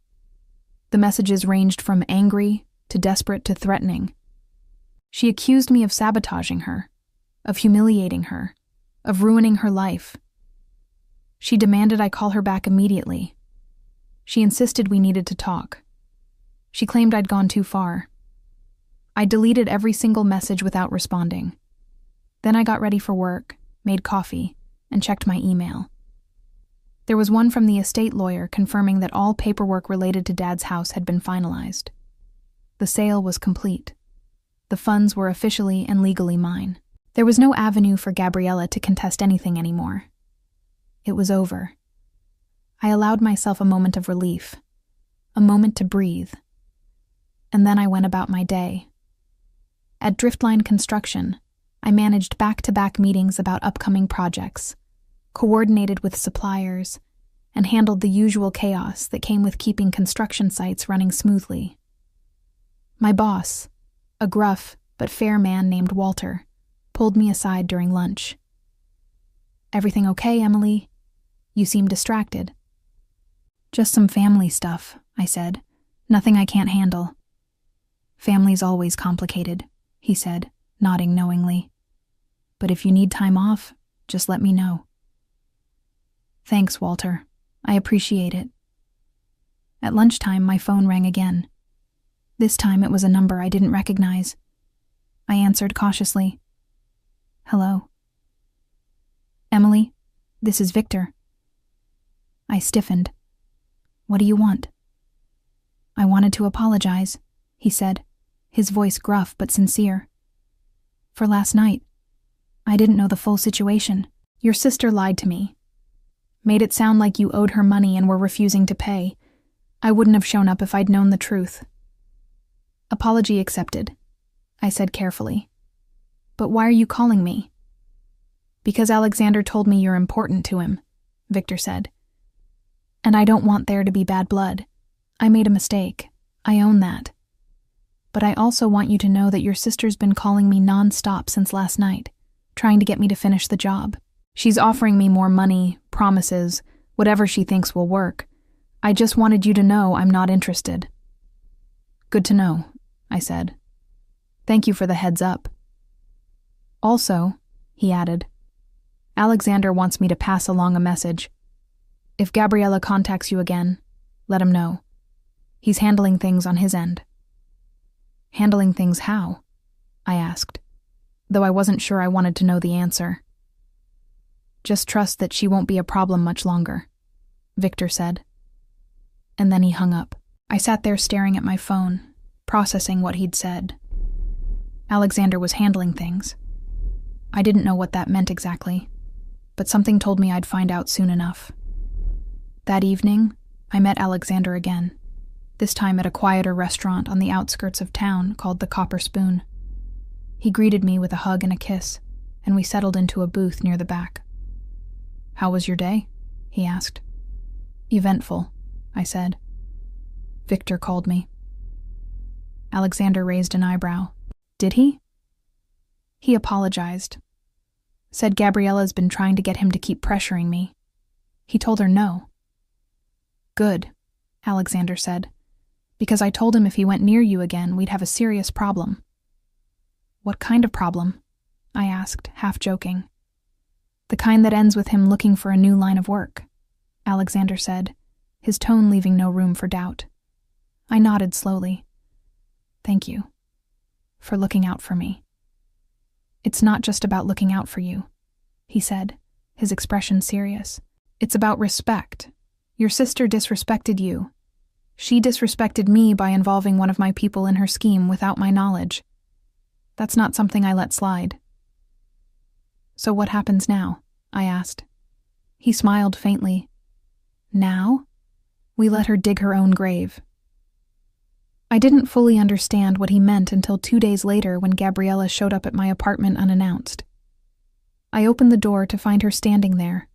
The messages ranged from angry to desperate to threatening. She accused me of sabotaging her, of humiliating her, of ruining her life. She demanded I call her back immediately. She insisted we needed to talk. She claimed I'd gone too far. I deleted every single message without responding. Then I got ready for work, made coffee, and checked my email. There was one from the estate lawyer confirming that all paperwork related to Dad's house had been finalized. The sale was complete. The funds were officially and legally mine. There was no avenue for Gabriella to contest anything anymore. It was over. I allowed myself a moment of relief, a moment to breathe. And then I went about my day. At Driftline Construction, I managed back-to-back meetings about upcoming projects, coordinated with suppliers, and handled the usual chaos that came with keeping construction sites running smoothly. My boss, a gruff but fair man named Walter, pulled me aside during lunch. "Everything okay, Emily? You seem distracted." "Just some family stuff," I said. "Nothing I can't handle." "Family's always complicated," he said, nodding knowingly. "But if you need time off, just let me know." "Thanks, Walter. I appreciate it." At lunchtime, my phone rang again. This time it was a number I didn't recognize. I answered cautiously. "Hello." "Emily, this is Victor." I stiffened. "What do you want?" "I wanted to apologize," he said, his voice gruff but sincere. "For last night. I didn't know the full situation. Your sister lied to me. Made it sound like you owed her money and were refusing to pay. I wouldn't have shown up if I'd known the truth." "Apology accepted," I said carefully. "But why are you calling me?" "Because Alexander told me you're important to him," Victor said. "And I don't want there to be bad blood. I made a mistake. I own that. But I also want you to know that your sister's been calling me non-stop since last night, trying to get me to finish the job. She's offering me more money, promises, whatever she thinks will work. I just wanted you to know I'm not interested." "Good to know," I said. "Thank you for the heads up." "Also," he added, "Alexander wants me to pass along a message. If Gabriella contacts you again, let him know. He's handling things on his end." "Handling things how?" I asked, though I wasn't sure I wanted to know the answer. "Just trust that she won't be a problem much longer," Victor said. And then he hung up. I sat there staring at my phone, processing what he'd said. Alexander was handling things. I didn't know what that meant exactly, but something told me I'd find out soon enough. That evening, I met Alexander again, this time at a quieter restaurant on the outskirts of town called the Copper Spoon. He greeted me with a hug and a kiss, and we settled into a booth near the back. "How was your day?" he asked. "Eventful," I said. "Victor called me." Alexander raised an eyebrow. "Did he?" "He apologized. Said Gabriella's been trying to get him to keep pressuring me. He told her no." "Good," Alexander said, "because I told him if he went near you again, we'd have a serious problem." "What kind of problem?" I asked, half joking. The kind that ends with him looking for a new line of work, Alexander said, his tone leaving no room for doubt. I nodded slowly. Thank you. For looking out for me. It's not just about looking out for you, he said, his expression serious. It's about respect. Your sister disrespected you. She disrespected me by involving one of my people in her scheme without my knowledge. That's not something I let slide. So what happens now? I asked. He smiled faintly. Now? We let her dig her own grave. I didn't fully understand what he meant until 2 days later when Gabriella showed up at my apartment unannounced. I opened the door to find her standing there,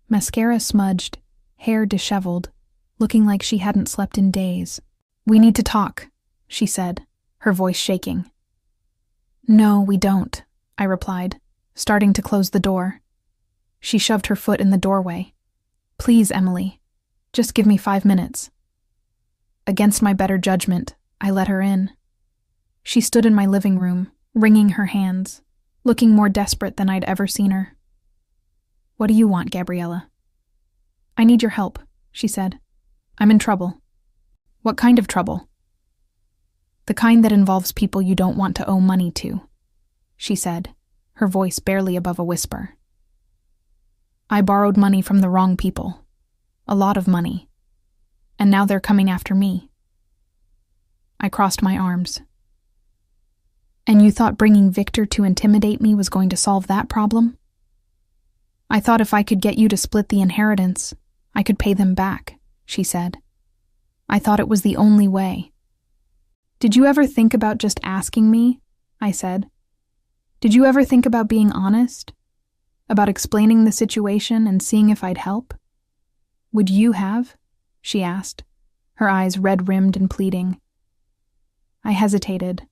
mascara smudged, hair disheveled, looking like she hadn't slept in days. We need to talk, she said, her voice shaking. No, we don't, I replied, starting to close the door. She shoved her foot in the doorway. Please, Emily, just give me 5 minutes. Against my better judgment, I let her in. She stood in my living room, wringing her hands, looking more desperate than I'd ever seen her. What do you want, Gabriella? I need your help, she said. I'm in trouble. What kind of trouble? The kind that involves people you don't want to owe money to, she said, her voice barely above a whisper. I borrowed money from the wrong people. A lot of money. And now they're coming after me. I crossed my arms. And you thought bringing Victor to intimidate me was going to solve that problem? I thought if I could get you to split the inheritance, I could pay them back, she said. I thought it was the only way. Did you ever think about just asking me? I said. Did you ever think about being honest? About explaining the situation and seeing if I'd help? Would you have? She asked, her eyes red-rimmed and pleading. I hesitated.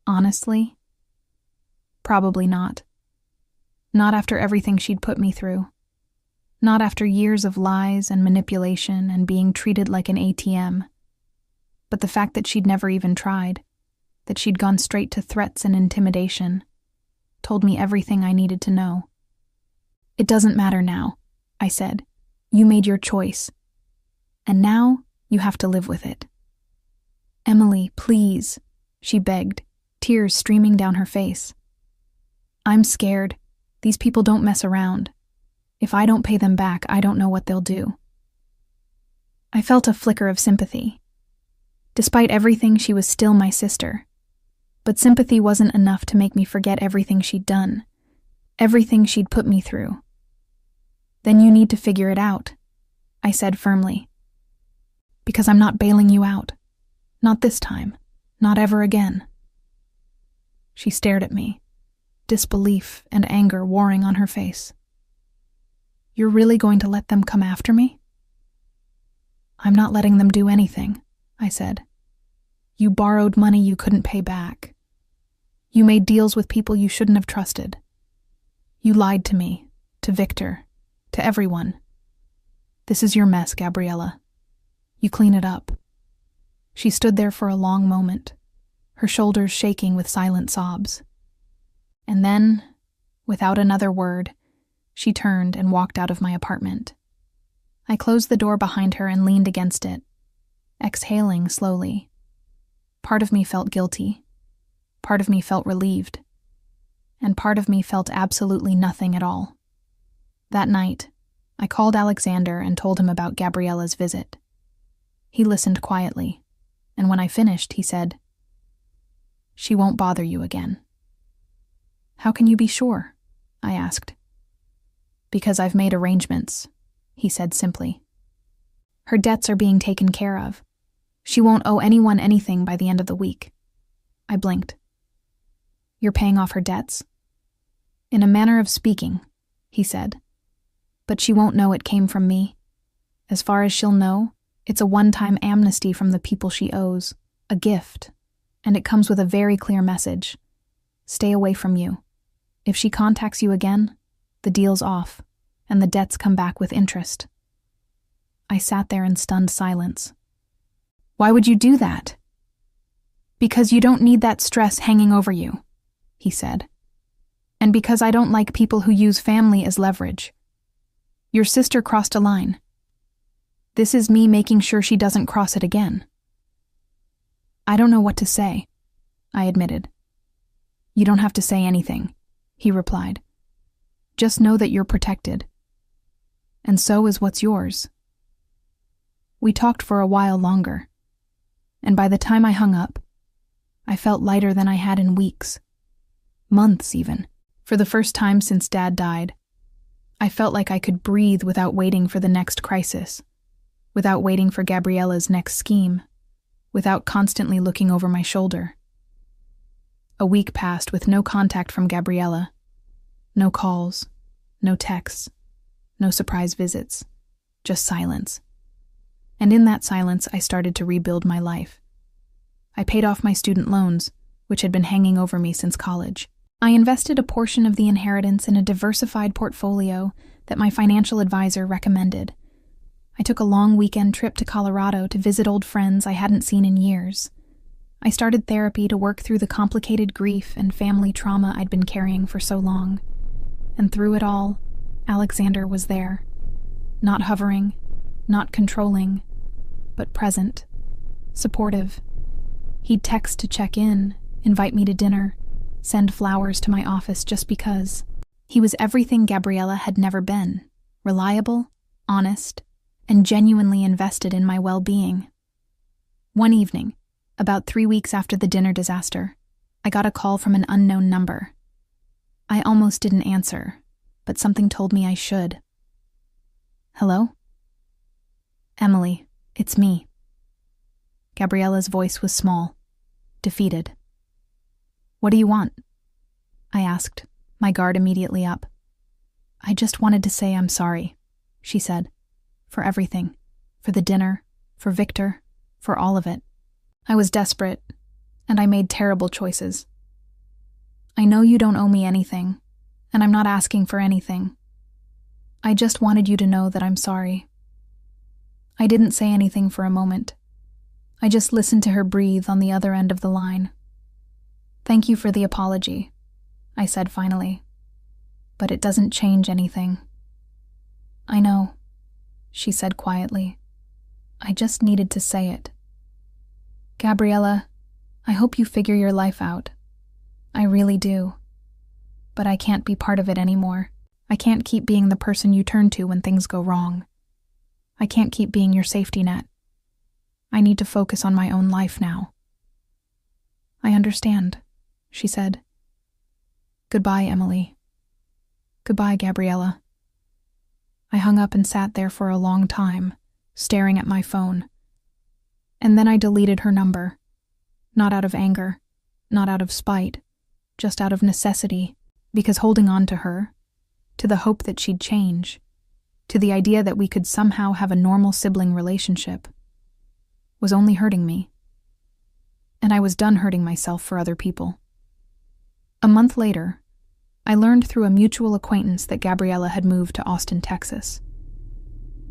Honestly? Probably not. Not after everything she'd put me through. Not after years of lies and manipulation and being treated like an ATM. But the fact that she'd never even tried, that she'd gone straight to threats and intimidation, told me everything I needed to know. It doesn't matter now, I said. You made your choice. And now you have to live with it. Emily, please, she begged, tears streaming down her face. I'm scared. These people don't mess around. If I don't pay them back, I don't know what they'll do. I felt a flicker of sympathy. Despite everything, she was still my sister. But sympathy wasn't enough to make me forget everything she'd done, everything she'd put me through. Then you need to figure it out, I said firmly. Because I'm not bailing you out. Not this time. Not ever again. She stared at me, disbelief and anger warring on her face. You're really going to let them come after me? I'm not letting them do anything, I said. You borrowed money you couldn't pay back. You made deals with people you shouldn't have trusted. You lied to me, to Victor, to everyone. This is your mess, Gabriella. You clean it up. She stood there for a long moment, her shoulders shaking with silent sobs. And then, without another word, she turned and walked out of my apartment. I closed the door behind her and leaned against it, exhaling slowly. Part of me felt guilty. Part of me felt relieved. And part of me felt absolutely nothing at all. That night, I called Alexander and told him about Gabriella's visit. He listened quietly, and when I finished, he said, "She won't bother you again." "How can you be sure?" I asked. "Because I've made arrangements," he said simply. "Her debts are being taken care of. She won't owe anyone anything by the end of the week." I blinked. "You're paying off her debts?" "In a manner of speaking," he said. "But she won't know it came from me. As far as she'll know, it's a one-time amnesty from the people she owes, a gift, and it comes with a very clear message. Stay away from you. If she contacts you again, the deal's off, and the debts come back with interest." I sat there in stunned silence. "Why would you do that?" "Because you don't need that stress hanging over you," he said. And because I don't like people who use family as leverage. Your sister crossed a line. This is me making sure she doesn't cross it again. I don't know what to say, I admitted. You don't have to say anything, he replied. Just know that you're protected. And so is what's yours. We talked for a while longer, and by the time I hung up, I felt lighter than I had in weeks, months even. For the first time since Dad died, I felt like I could breathe without waiting for the next crisis, without waiting for Gabriella's next scheme, without constantly looking over my shoulder. A week passed with no contact from Gabriella, no calls, no texts, no surprise visits, just silence. And in that silence, I started to rebuild my life. I paid off my student loans, which had been hanging over me since college. I invested a portion of the inheritance in a diversified portfolio that my financial advisor recommended. I took a long weekend trip to Colorado to visit old friends I hadn't seen in years. I started therapy to work through the complicated grief and family trauma I'd been carrying for so long. And through it all, Alexander was there. Not hovering, not controlling, but present, supportive. He'd text to check in, invite me to dinner, send flowers to my office just because. He was everything Gabriella had never been, reliable, honest, and genuinely invested in my well-being. One evening, about 3 weeks after the dinner disaster, I got a call from an unknown number. I almost didn't answer, but something told me I should. Hello? Emily, it's me. Gabriella's voice was small, defeated. What do you want? I asked, my guard immediately up. I just wanted to say I'm sorry, she said. For everything. For the dinner, for Victor, for all of it. I was desperate, and I made terrible choices. I know you don't owe me anything, and I'm not asking for anything. I just wanted you to know that I'm sorry. I didn't say anything for a moment. I just listened to her breathe on the other end of the line. Thank you for the apology, I said finally. But it doesn't change anything. I know, she said quietly. I just needed to say it. Gabriella, I hope you figure your life out. I really do. But I can't be part of it anymore. I can't keep being the person you turn to when things go wrong. I can't keep being your safety net. I need to focus on my own life now. I understand, she said. Goodbye, Emily. Goodbye, Gabriella. I hung up and sat there for a long time, staring at my phone. And then I deleted her number. Not out of anger, not out of spite, just out of necessity, because holding on to her, to the hope that she'd change, to the idea that we could somehow have a normal sibling relationship, was only hurting me. And I was done hurting myself for other people. A month later, I learned through a mutual acquaintance that Gabriella had moved to Austin, Texas.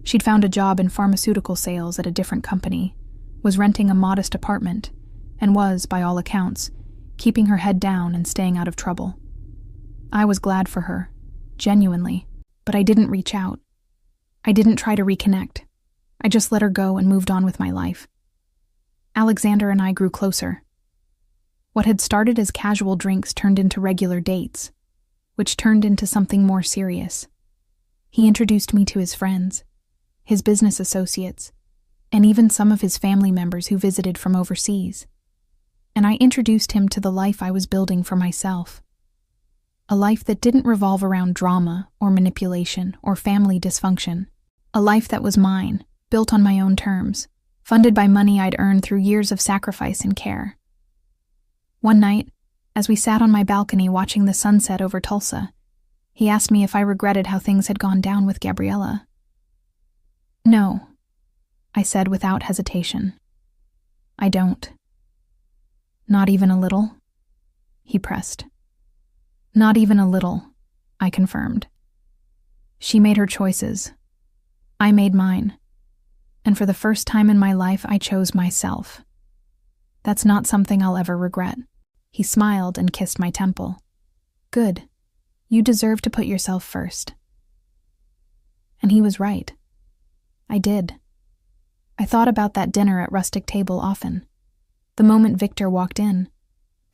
She'd found a job in pharmaceutical sales at a different company, was renting a modest apartment, and was, by all accounts, keeping her head down and staying out of trouble. I was glad for her, genuinely, but I didn't reach out. I didn't try to reconnect. I just let her go and moved on with my life. Alexander and I grew closer. What had started as casual drinks turned into regular dates, which turned into something more serious. He introduced me to his friends, his business associates, and even some of his family members who visited from overseas. And I introduced him to the life I was building for myself. A life that didn't revolve around drama or manipulation or family dysfunction. A life that was mine, built on my own terms, funded by money I'd earned through years of sacrifice and care. One night, as we sat on my balcony watching the sunset over Tulsa, he asked me if I regretted how things had gone down with Gabriella. No, I said without hesitation. I don't. Not even a little? He pressed. Not even a little, I confirmed. She made her choices. I made mine. And for the first time in my life, I chose myself. That's not something I'll ever regret. He smiled and kissed my temple. Good, You deserve to put yourself first. And he was right. I did. I thought about that dinner at Rustic Table often. The moment Victor walked in.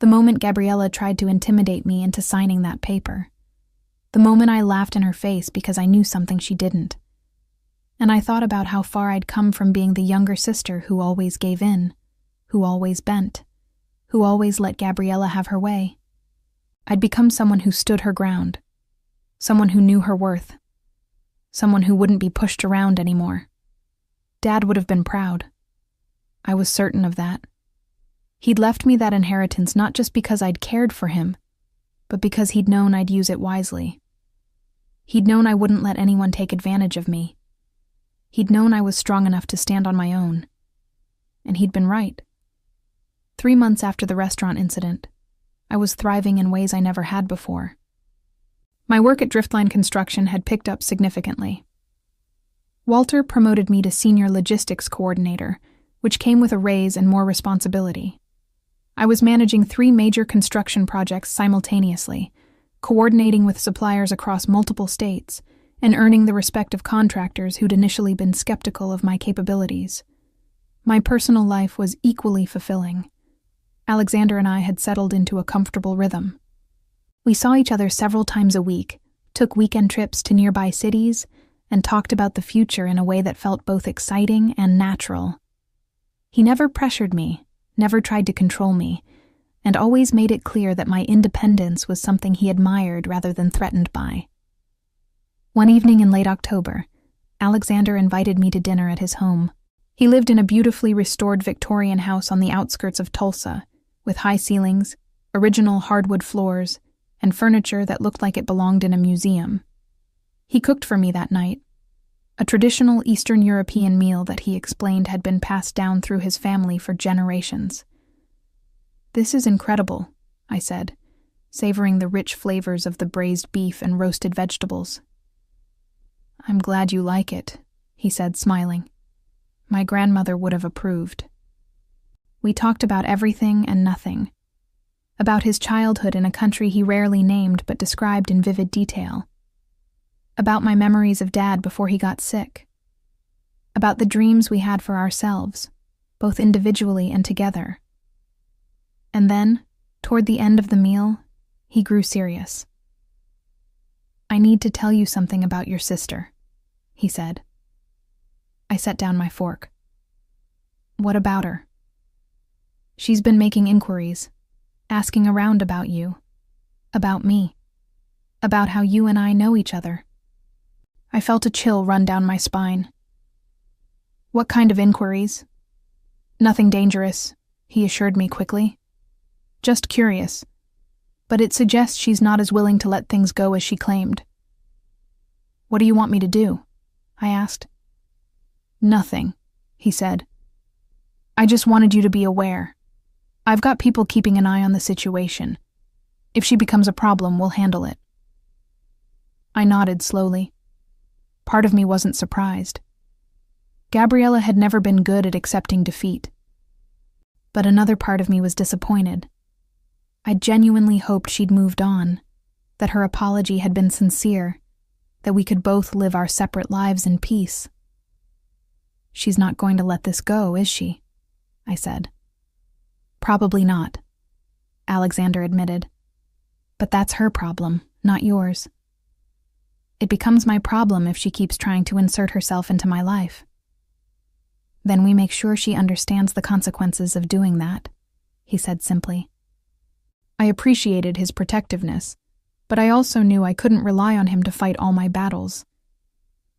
The moment Gabriella tried to intimidate me into signing that paper. The moment I laughed in her face because I knew something she didn't. And I thought about how far I'd come from being the younger sister who always gave in, who always bent, who always let Gabriella have her way. I'd become someone who stood her ground, someone who knew her worth, someone who wouldn't be pushed around anymore. Dad would have been proud. I was certain of that. He'd left me that inheritance not just because I'd cared for him, but because he'd known I'd use it wisely. He'd known I wouldn't let anyone take advantage of me. He'd known I was strong enough to stand on my own. And he'd been right. 3 months after the restaurant incident, I was thriving in ways I never had before. My work at Driftline Construction had picked up significantly. Walter promoted me to senior logistics coordinator, which came with a raise and more responsibility. I was managing 3 major construction projects simultaneously, coordinating with suppliers across multiple states, and earning the respect of contractors who'd initially been skeptical of my capabilities. My personal life was equally fulfilling. Alexander and I had settled into a comfortable rhythm. We saw each other several times a week, took weekend trips to nearby cities, and talked about the future in a way that felt both exciting and natural. He never pressured me, never tried to control me, and always made it clear that my independence was something he admired rather than threatened by. One evening in late October, Alexander invited me to dinner at his home. He lived in a beautifully restored Victorian house on the outskirts of Tulsa, with high ceilings, original hardwood floors, and furniture that looked like it belonged in a museum. He cooked for me that night, a traditional Eastern European meal that he explained had been passed down through his family for generations. "This is incredible," I said, savoring the rich flavors of the braised beef and roasted vegetables. "I'm glad you like it," he said, smiling. "My grandmother would have approved." We talked about everything and nothing. About his childhood in a country he rarely named but described in vivid detail. About my memories of Dad before he got sick. About the dreams we had for ourselves, both individually and together. And then, toward the end of the meal, he grew serious. "I need to tell you something about your sister," he said. I set down my fork. "What about her?" "She's been making inquiries, asking around about you, about me, about how you and I know each other." I felt a chill run down my spine. "What kind of inquiries?" "Nothing dangerous," he assured me quickly. "Just curious. But it suggests she's not as willing to let things go as she claimed." "What do you want me to do?" I asked. "Nothing," he said. "I just wanted you to be aware. I've got people keeping an eye on the situation. If she becomes a problem, we'll handle it." I nodded slowly. Part of me wasn't surprised. Gabriella had never been good at accepting defeat. But another part of me was disappointed. I genuinely hoped she'd moved on, that her apology had been sincere, that we could both live our separate lives in peace. "She's not going to let this go, is she?" I said. "Probably not," Alexander admitted. "But that's her problem, not yours. It becomes my problem if she keeps trying to insert herself into my life. Then we make sure she understands the consequences of doing that," he said simply. I appreciated his protectiveness, but I also knew I couldn't rely on him to fight all my battles.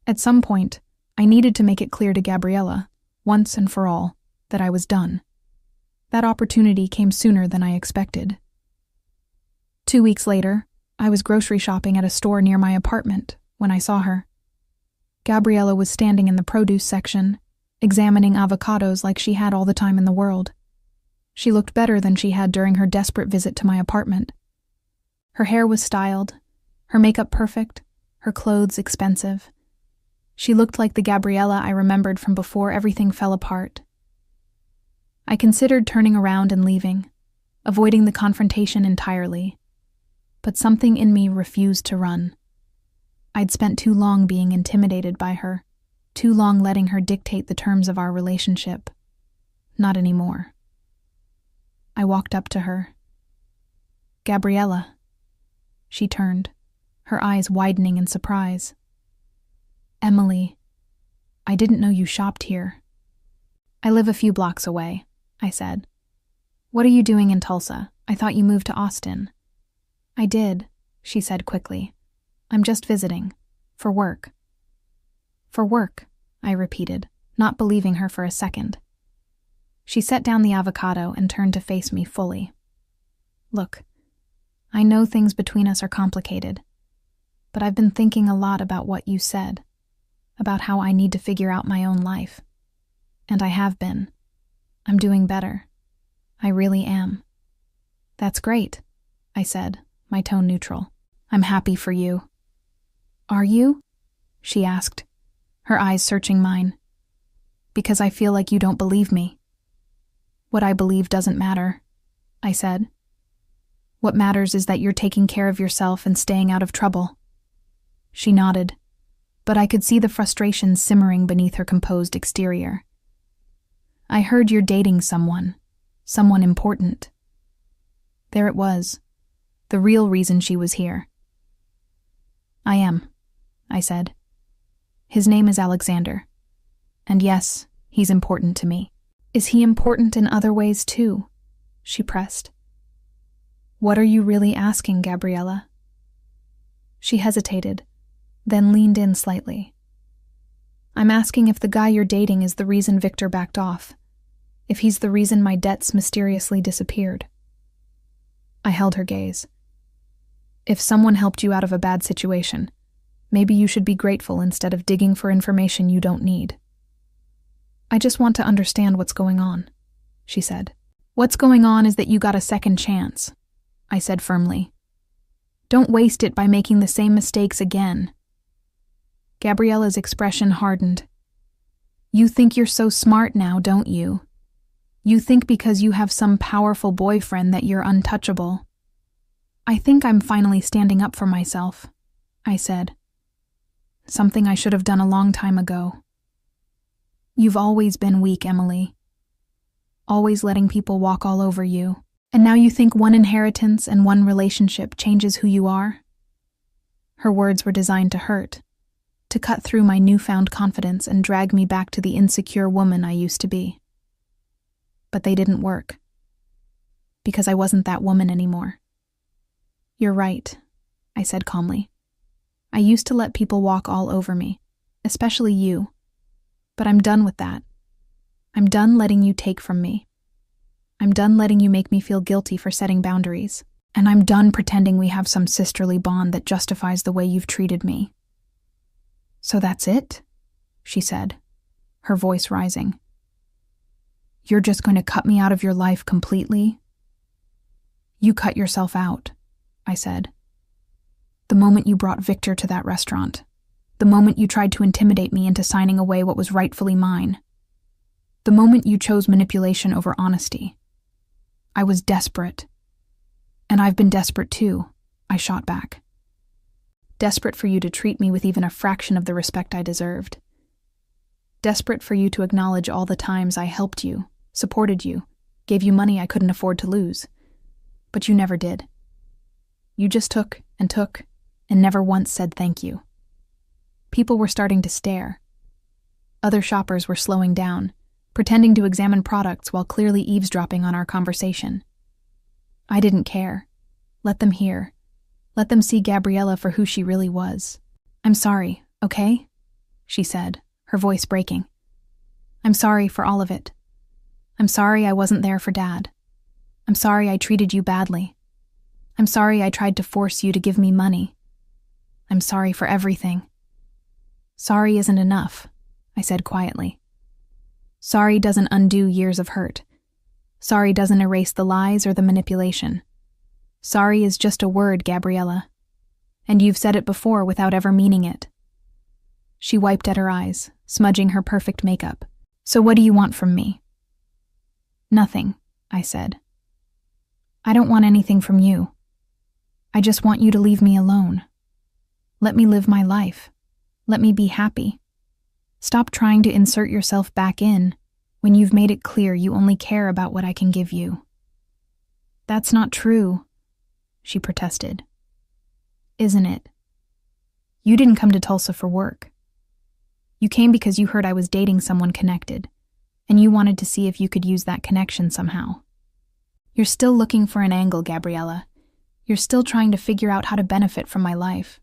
At some point, I needed to make it clear to Gabriella, once and for all, that I was done. That opportunity came sooner than I expected. 2 weeks later, I was grocery shopping at a store near my apartment when I saw her. Gabriella was standing in the produce section, examining avocados like she had all the time in the world. She looked better than she had during her desperate visit to my apartment. Her hair was styled, her makeup perfect, her clothes expensive. She looked like the Gabriella I remembered from before everything fell apart. I considered turning around and leaving, avoiding the confrontation entirely. but something in me refused to run. I'd spent too long being intimidated by her, too long letting her dictate the terms of our relationship. Not anymore. I walked up to her. "Gabriella." She turned, her eyes widening in surprise. "Emily, I didn't know you shopped here." "I live a few blocks away," I said. "What are you doing in Tulsa? I thought you moved to Austin." "I did," she said quickly. "I'm just visiting. For work." "For work," I repeated, not believing her for a second. She set down the avocado and turned to face me fully. "Look, I know things between us are complicated, but I've been thinking a lot about what you said, about how I need to figure out my own life. And I have been. I'm doing better. I really am." "That's great," I said, my tone neutral. "I'm happy for you." "Are you?" she asked, her eyes searching mine. "Because I feel like you don't believe me." "What I believe doesn't matter," I said. "What matters is that you're taking care of yourself and staying out of trouble." She nodded, but I could see the frustration simmering beneath her composed exterior. "I heard you're dating someone important." There it was, the real reason she was here. "I am," I said. "His name is Alexander. And yes, he's important to me." "Is he important in other ways too?" she pressed. "What are you really asking, Gabriella?" She hesitated, then leaned in slightly. "I'm asking if the guy you're dating is the reason Victor backed off, if he's the reason my debts mysteriously disappeared." I held her gaze. "If someone helped you out of a bad situation, maybe you should be grateful instead of digging for information you don't need." "I just want to understand what's going on," she said. "What's going on is that you got a second chance," I said firmly. "Don't waste it by making the same mistakes again." Gabriella's expression hardened. "You think you're so smart now, don't you? You think because you have some powerful boyfriend that you're untouchable." "I think I'm finally standing up for myself," I said. "Something I should have done a long time ago." "You've always been weak, Emily. Always letting people walk all over you. And now you think one inheritance and one relationship changes who you are?" Her words were designed to hurt, to cut through my newfound confidence and drag me back to the insecure woman I used to be. But they didn't work. Because I wasn't that woman anymore. "You're right," I said calmly. "I used to let people walk all over me, especially you. But I'm done with that. I'm done letting you take from me. I'm done letting you make me feel guilty for setting boundaries. And I'm done pretending we have some sisterly bond that justifies the way you've treated me." "So that's it?" she said, her voice rising. "You're just going to cut me out of your life completely?" "You cut yourself out," I said. "The moment you brought Victor to that restaurant. The moment you tried to intimidate me into signing away what was rightfully mine. The moment you chose manipulation over honesty. I was desperate. And I've been desperate too," I shot back. "Desperate for you to treat me with even a fraction of the respect I deserved. Desperate for you to acknowledge all the times I helped you, supported you, gave you money I couldn't afford to lose. But you never did. You just took, and never once said thank you. People were starting to stare. Other shoppers were slowing down, pretending to examine products while clearly eavesdropping on our conversation. I didn't care. Let them hear. Let them see Gabriella for who she really was. "I'm sorry, okay?" she said, her voice breaking. "I'm sorry for all of it. I'm sorry I wasn't there for Dad. I'm sorry I treated you badly. I'm sorry I tried to force you to give me money. I'm sorry for everything." "Sorry isn't enough," I said quietly. "Sorry doesn't undo years of hurt. Sorry doesn't erase the lies or the manipulation. Sorry is just a word, Gabriella. And you've said it before without ever meaning it." She wiped at her eyes, smudging her perfect makeup. "So what do you want from me?" "Nothing," I said. "I don't want anything from you." I just want you to leave me alone. Let me live my life. Let me be happy. Stop trying to insert yourself back in when you've made it clear you only care about what I can give you." "That's not true," she protested. "Isn't it? You didn't come to Tulsa for work. You came because you heard I was dating someone connected, and you wanted to see if you could use that connection somehow. You're still looking for an angle, Gabriella. You're still trying to figure out how to benefit from my life."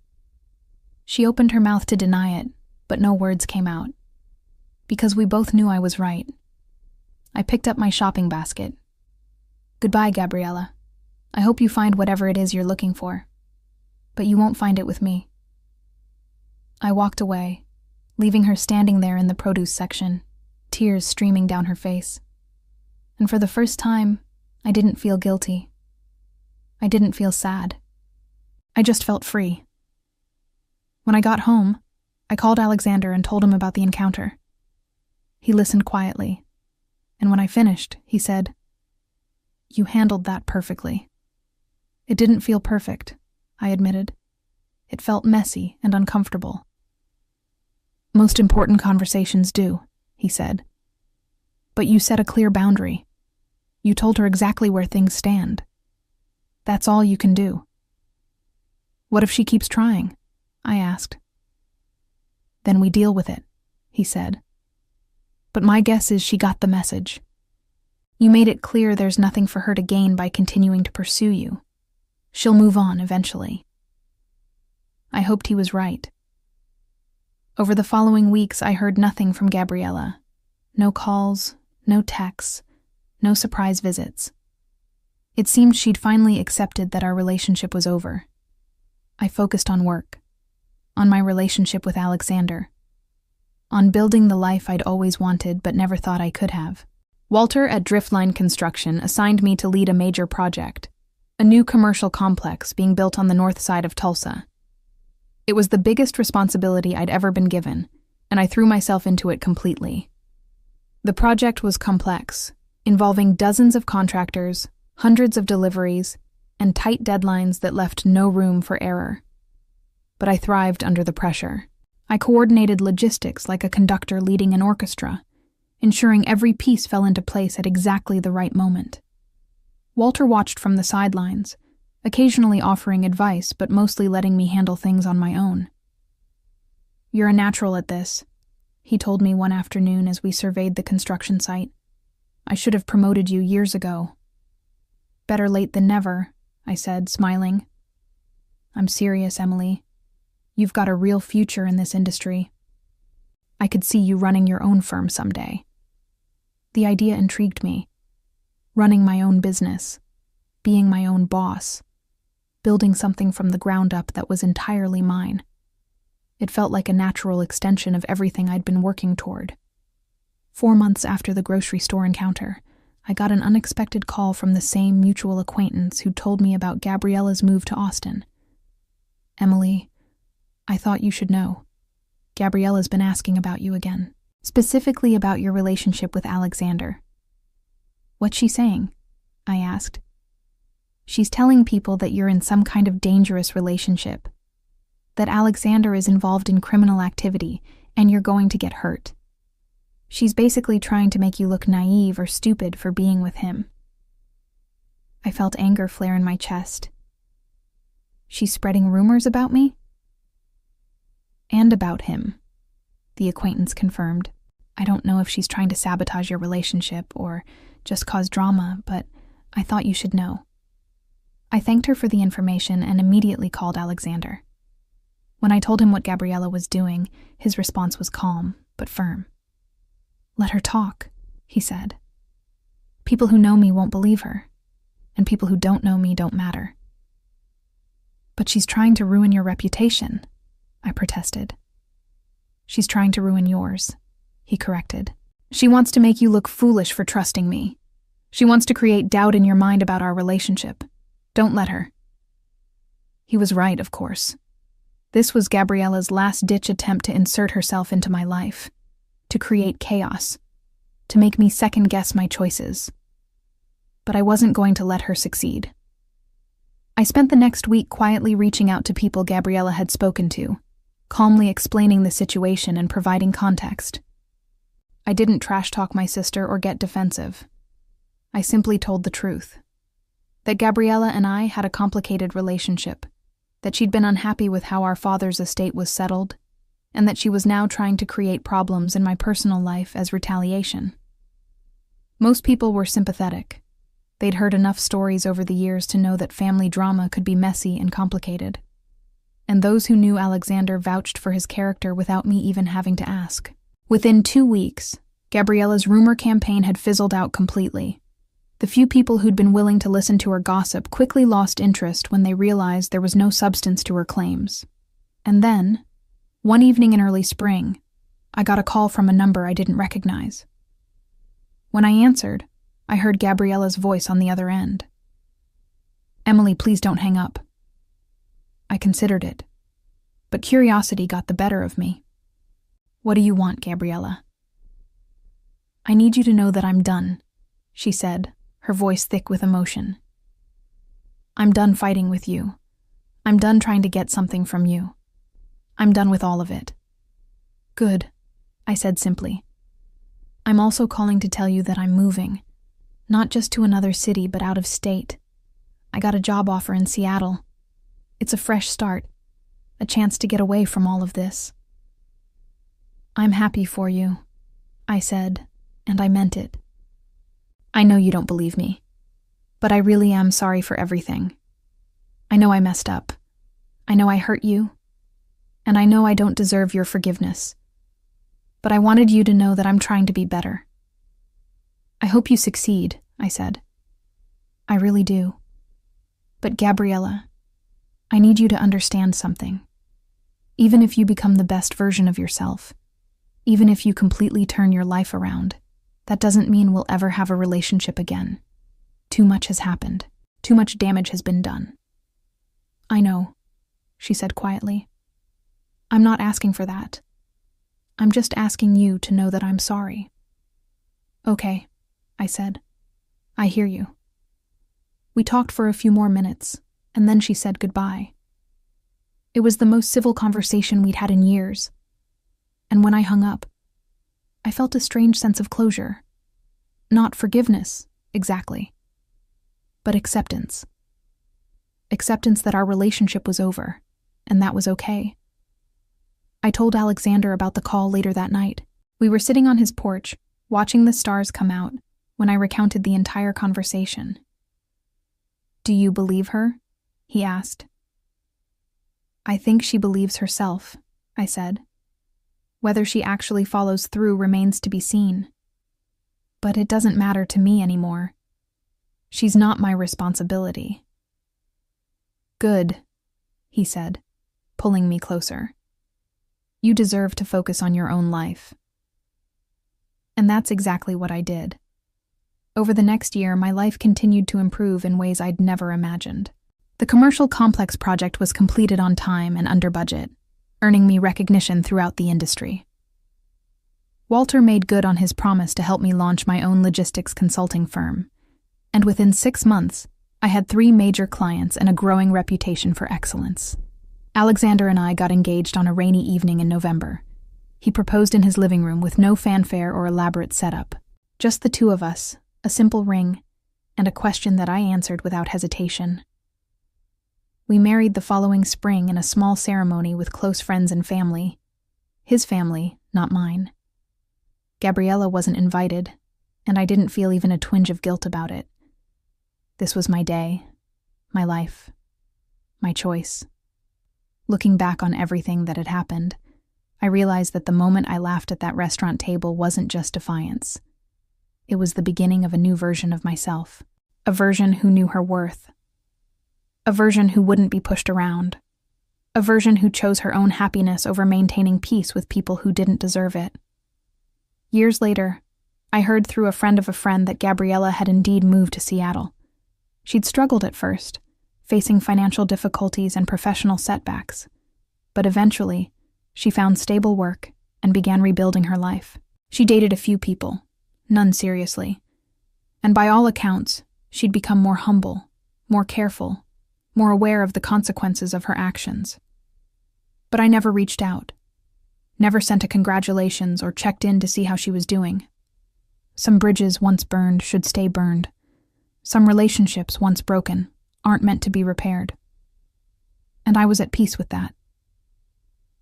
She opened her mouth to deny it, but no words came out. Because we both knew I was right. I picked up my shopping basket. "Goodbye, Gabriella. I hope you find whatever it is you're looking for. But you won't find it with me." I walked away, leaving her standing there in the produce section, tears streaming down her face. And for the first time, I didn't feel guilty. I didn't feel sad. I just felt free. When I got home, I called Alexander and told him about the encounter. He listened quietly, and when I finished, he said, "You handled that perfectly." "It didn't feel perfect," I admitted. "It felt messy and uncomfortable." "Most important conversations do," he said. "But you set a clear boundary. You told her exactly where things stand. That's all you can do." "What if she keeps trying?" I asked. "Then we deal with it," he said. "But my guess is she got the message. You made it clear there's nothing for her to gain by continuing to pursue you. She'll move on eventually." I hoped he was right. Over the following weeks, I heard nothing from Gabriella. No calls, no texts, no surprise visits. It seemed she'd finally accepted that our relationship was over. I focused on work, on my relationship with Alexander, on building the life I'd always wanted but never thought I could have. Walter at Driftline Construction assigned me to lead a major project, a new commercial complex being built on the north side of Tulsa. It was the biggest responsibility I'd ever been given, and I threw myself into it completely. The project was complex, involving dozens of contractors, hundreds of deliveries, and tight deadlines that left no room for error. But I thrived under the pressure. I coordinated logistics like a conductor leading an orchestra, ensuring every piece fell into place at exactly the right moment. Walter watched from the sidelines, occasionally offering advice but mostly letting me handle things on my own. "You're a natural at this," he told me one afternoon as we surveyed the construction site. "I should have promoted you years ago." "Better late than never," I said, smiling. "I'm serious, Emily. You've got a real future in this industry. I could see you running your own firm someday." The idea intrigued me. Running my own business, being my own boss, building something from the ground up that was entirely mine. It felt like a natural extension of everything I'd been working toward. 4 months after the grocery store encounter, I got an unexpected call from the same mutual acquaintance who told me about Gabriella's move to Austin. "Emily, I thought you should know. Gabriella's been asking about you again, specifically about your relationship with Alexander." "What's she saying?" I asked. "She's telling people that you're in some kind of dangerous relationship, that Alexander is involved in criminal activity and you're going to get hurt. She's basically trying to make you look naive or stupid for being with him." I felt anger flare in my chest. "She's spreading rumors about me?" "And about him," the acquaintance confirmed. "I don't know if she's trying to sabotage your relationship or just cause drama, but I thought you should know." I thanked her for the information and immediately called Alexander. When I told him what Gabriella was doing, his response was calm but firm. "Let her talk," he said. "People who know me won't believe her, and people who don't know me don't matter." "But she's trying to ruin your reputation," I protested. "She's trying to ruin yours," he corrected. "She wants to make you look foolish for trusting me. She wants to create doubt in your mind about our relationship. Don't let her." He was right, of course. This was Gabriella's last-ditch attempt to insert herself into my life, to create chaos, to make me second-guess my choices. But I wasn't going to let her succeed. I spent the next week quietly reaching out to people Gabriella had spoken to, calmly explaining the situation and providing context. I didn't trash talk my sister or get defensive. I simply told the truth. That Gabriella and I had a complicated relationship, that she'd been unhappy with how our father's estate was settled, and that she was now trying to create problems in my personal life as retaliation. Most people were sympathetic. They'd heard enough stories over the years to know that family drama could be messy and complicated. And those who knew Alexander vouched for his character without me even having to ask. Within 2 weeks, Gabriella's rumor campaign had fizzled out completely. The few people who'd been willing to listen to her gossip quickly lost interest when they realized there was no substance to her claims. And then, one evening in early spring, I got a call from a number I didn't recognize. When I answered, I heard Gabriella's voice on the other end. "Emily, please don't hang up." I considered it, but curiosity got the better of me. "What do you want, Gabriella?" "I need you to know that I'm done," she said, her voice thick with emotion. "I'm done fighting with you. I'm done trying to get something from you. I'm done with all of it." "Good," I said simply. "I'm also calling to tell you that I'm moving. Not just to another city, but out of state. I got a job offer in Seattle. It's a fresh start, a chance to get away from all of this." "I'm happy for you," I said, and I meant it. "I know you don't believe me, but I really am sorry for everything. I know I messed up. I know I hurt you, and I know I don't deserve your forgiveness. But I wanted you to know that I'm trying to be better." "I hope you succeed," I said. "I really do. But Gabriella, I need you to understand something. Even if you become the best version of yourself, even if you completely turn your life around, that doesn't mean we'll ever have a relationship again. Too much has happened. Too much damage has been done." "I know," she said quietly. "I'm not asking for that. I'm just asking you to know that I'm sorry." "Okay," I said. "I hear you." We talked for a few more minutes, and then she said goodbye. It was the most civil conversation we'd had in years. And when I hung up, I felt a strange sense of closure. Not forgiveness, exactly, but acceptance. Acceptance that our relationship was over, and that was okay. I told Alexander about the call later that night. We were sitting on his porch, watching the stars come out, when I recounted the entire conversation. "Do you believe her?" he asked. "I think she believes herself," I said. "Whether she actually follows through remains to be seen. But it doesn't matter to me anymore. She's not my responsibility." "Good," he said, pulling me closer. "You deserve to focus on your own life." And that's exactly what I did. Over the next year, my life continued to improve in ways I'd never imagined. The commercial complex project was completed on time and under budget, earning me recognition throughout the industry. Walter made good on his promise to help me launch my own logistics consulting firm, and within 6 months, I had 3 major clients and a growing reputation for excellence. Alexander and I got engaged on a rainy evening in November. He proposed in his living room with no fanfare or elaborate setup. Just the 2 of us, a simple ring, and a question that I answered without hesitation. We married the following spring in a small ceremony with close friends and family. His family, not mine. Gabriella wasn't invited, and I didn't feel even a twinge of guilt about it. This was my day, my life, my choice. Looking back on everything that had happened, I realized that the moment I laughed at that restaurant table wasn't just defiance. It was the beginning of a new version of myself, a version who knew her worth, a version who wouldn't be pushed around, a version who chose her own happiness over maintaining peace with people who didn't deserve it. Years later, I heard through a friend of a friend that Gabriella had indeed moved to Seattle. She'd struggled at first, facing financial difficulties and professional setbacks, but eventually, she found stable work and began rebuilding her life. She dated a few people, none seriously, and by all accounts, she'd become more humble, more careful, more aware of the consequences of her actions. But I never reached out, never sent a congratulations or checked in to see how she was doing. Some bridges once burned should stay burned. Some relationships once broken aren't meant to be repaired. And I was at peace with that.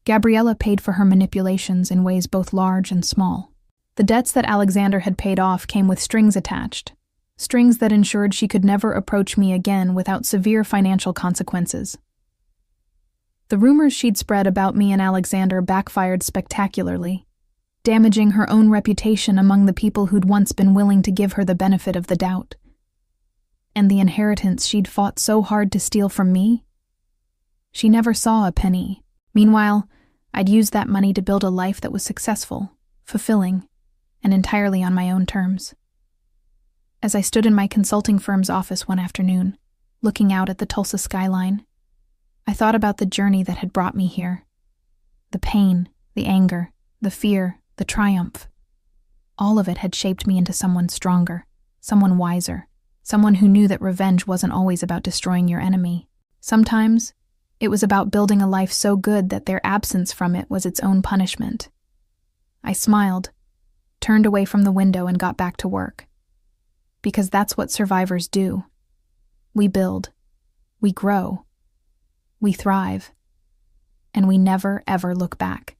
Gabriella paid for her manipulations in ways both large and small. The debts that Alexander had paid off came with strings attached, strings that ensured she could never approach me again without severe financial consequences. The rumors she'd spread about me and Alexander backfired spectacularly, damaging her own reputation among the people who'd once been willing to give her the benefit of the doubt. And the inheritance she'd fought so hard to steal from me? She never saw a penny. Meanwhile, I'd used that money to build a life that was successful, fulfilling, and entirely on my own terms. As I stood in my consulting firm's office one afternoon, looking out at the Tulsa skyline, I thought about the journey that had brought me here. The pain, the anger, the fear, the triumph. All of it had shaped me into someone stronger, someone wiser, someone who knew that revenge wasn't always about destroying your enemy. Sometimes, it was about building a life so good that their absence from it was its own punishment. I smiled, turned away from the window and got back to work. Because that's what survivors do. We build, we grow, we thrive, and we never ever look back.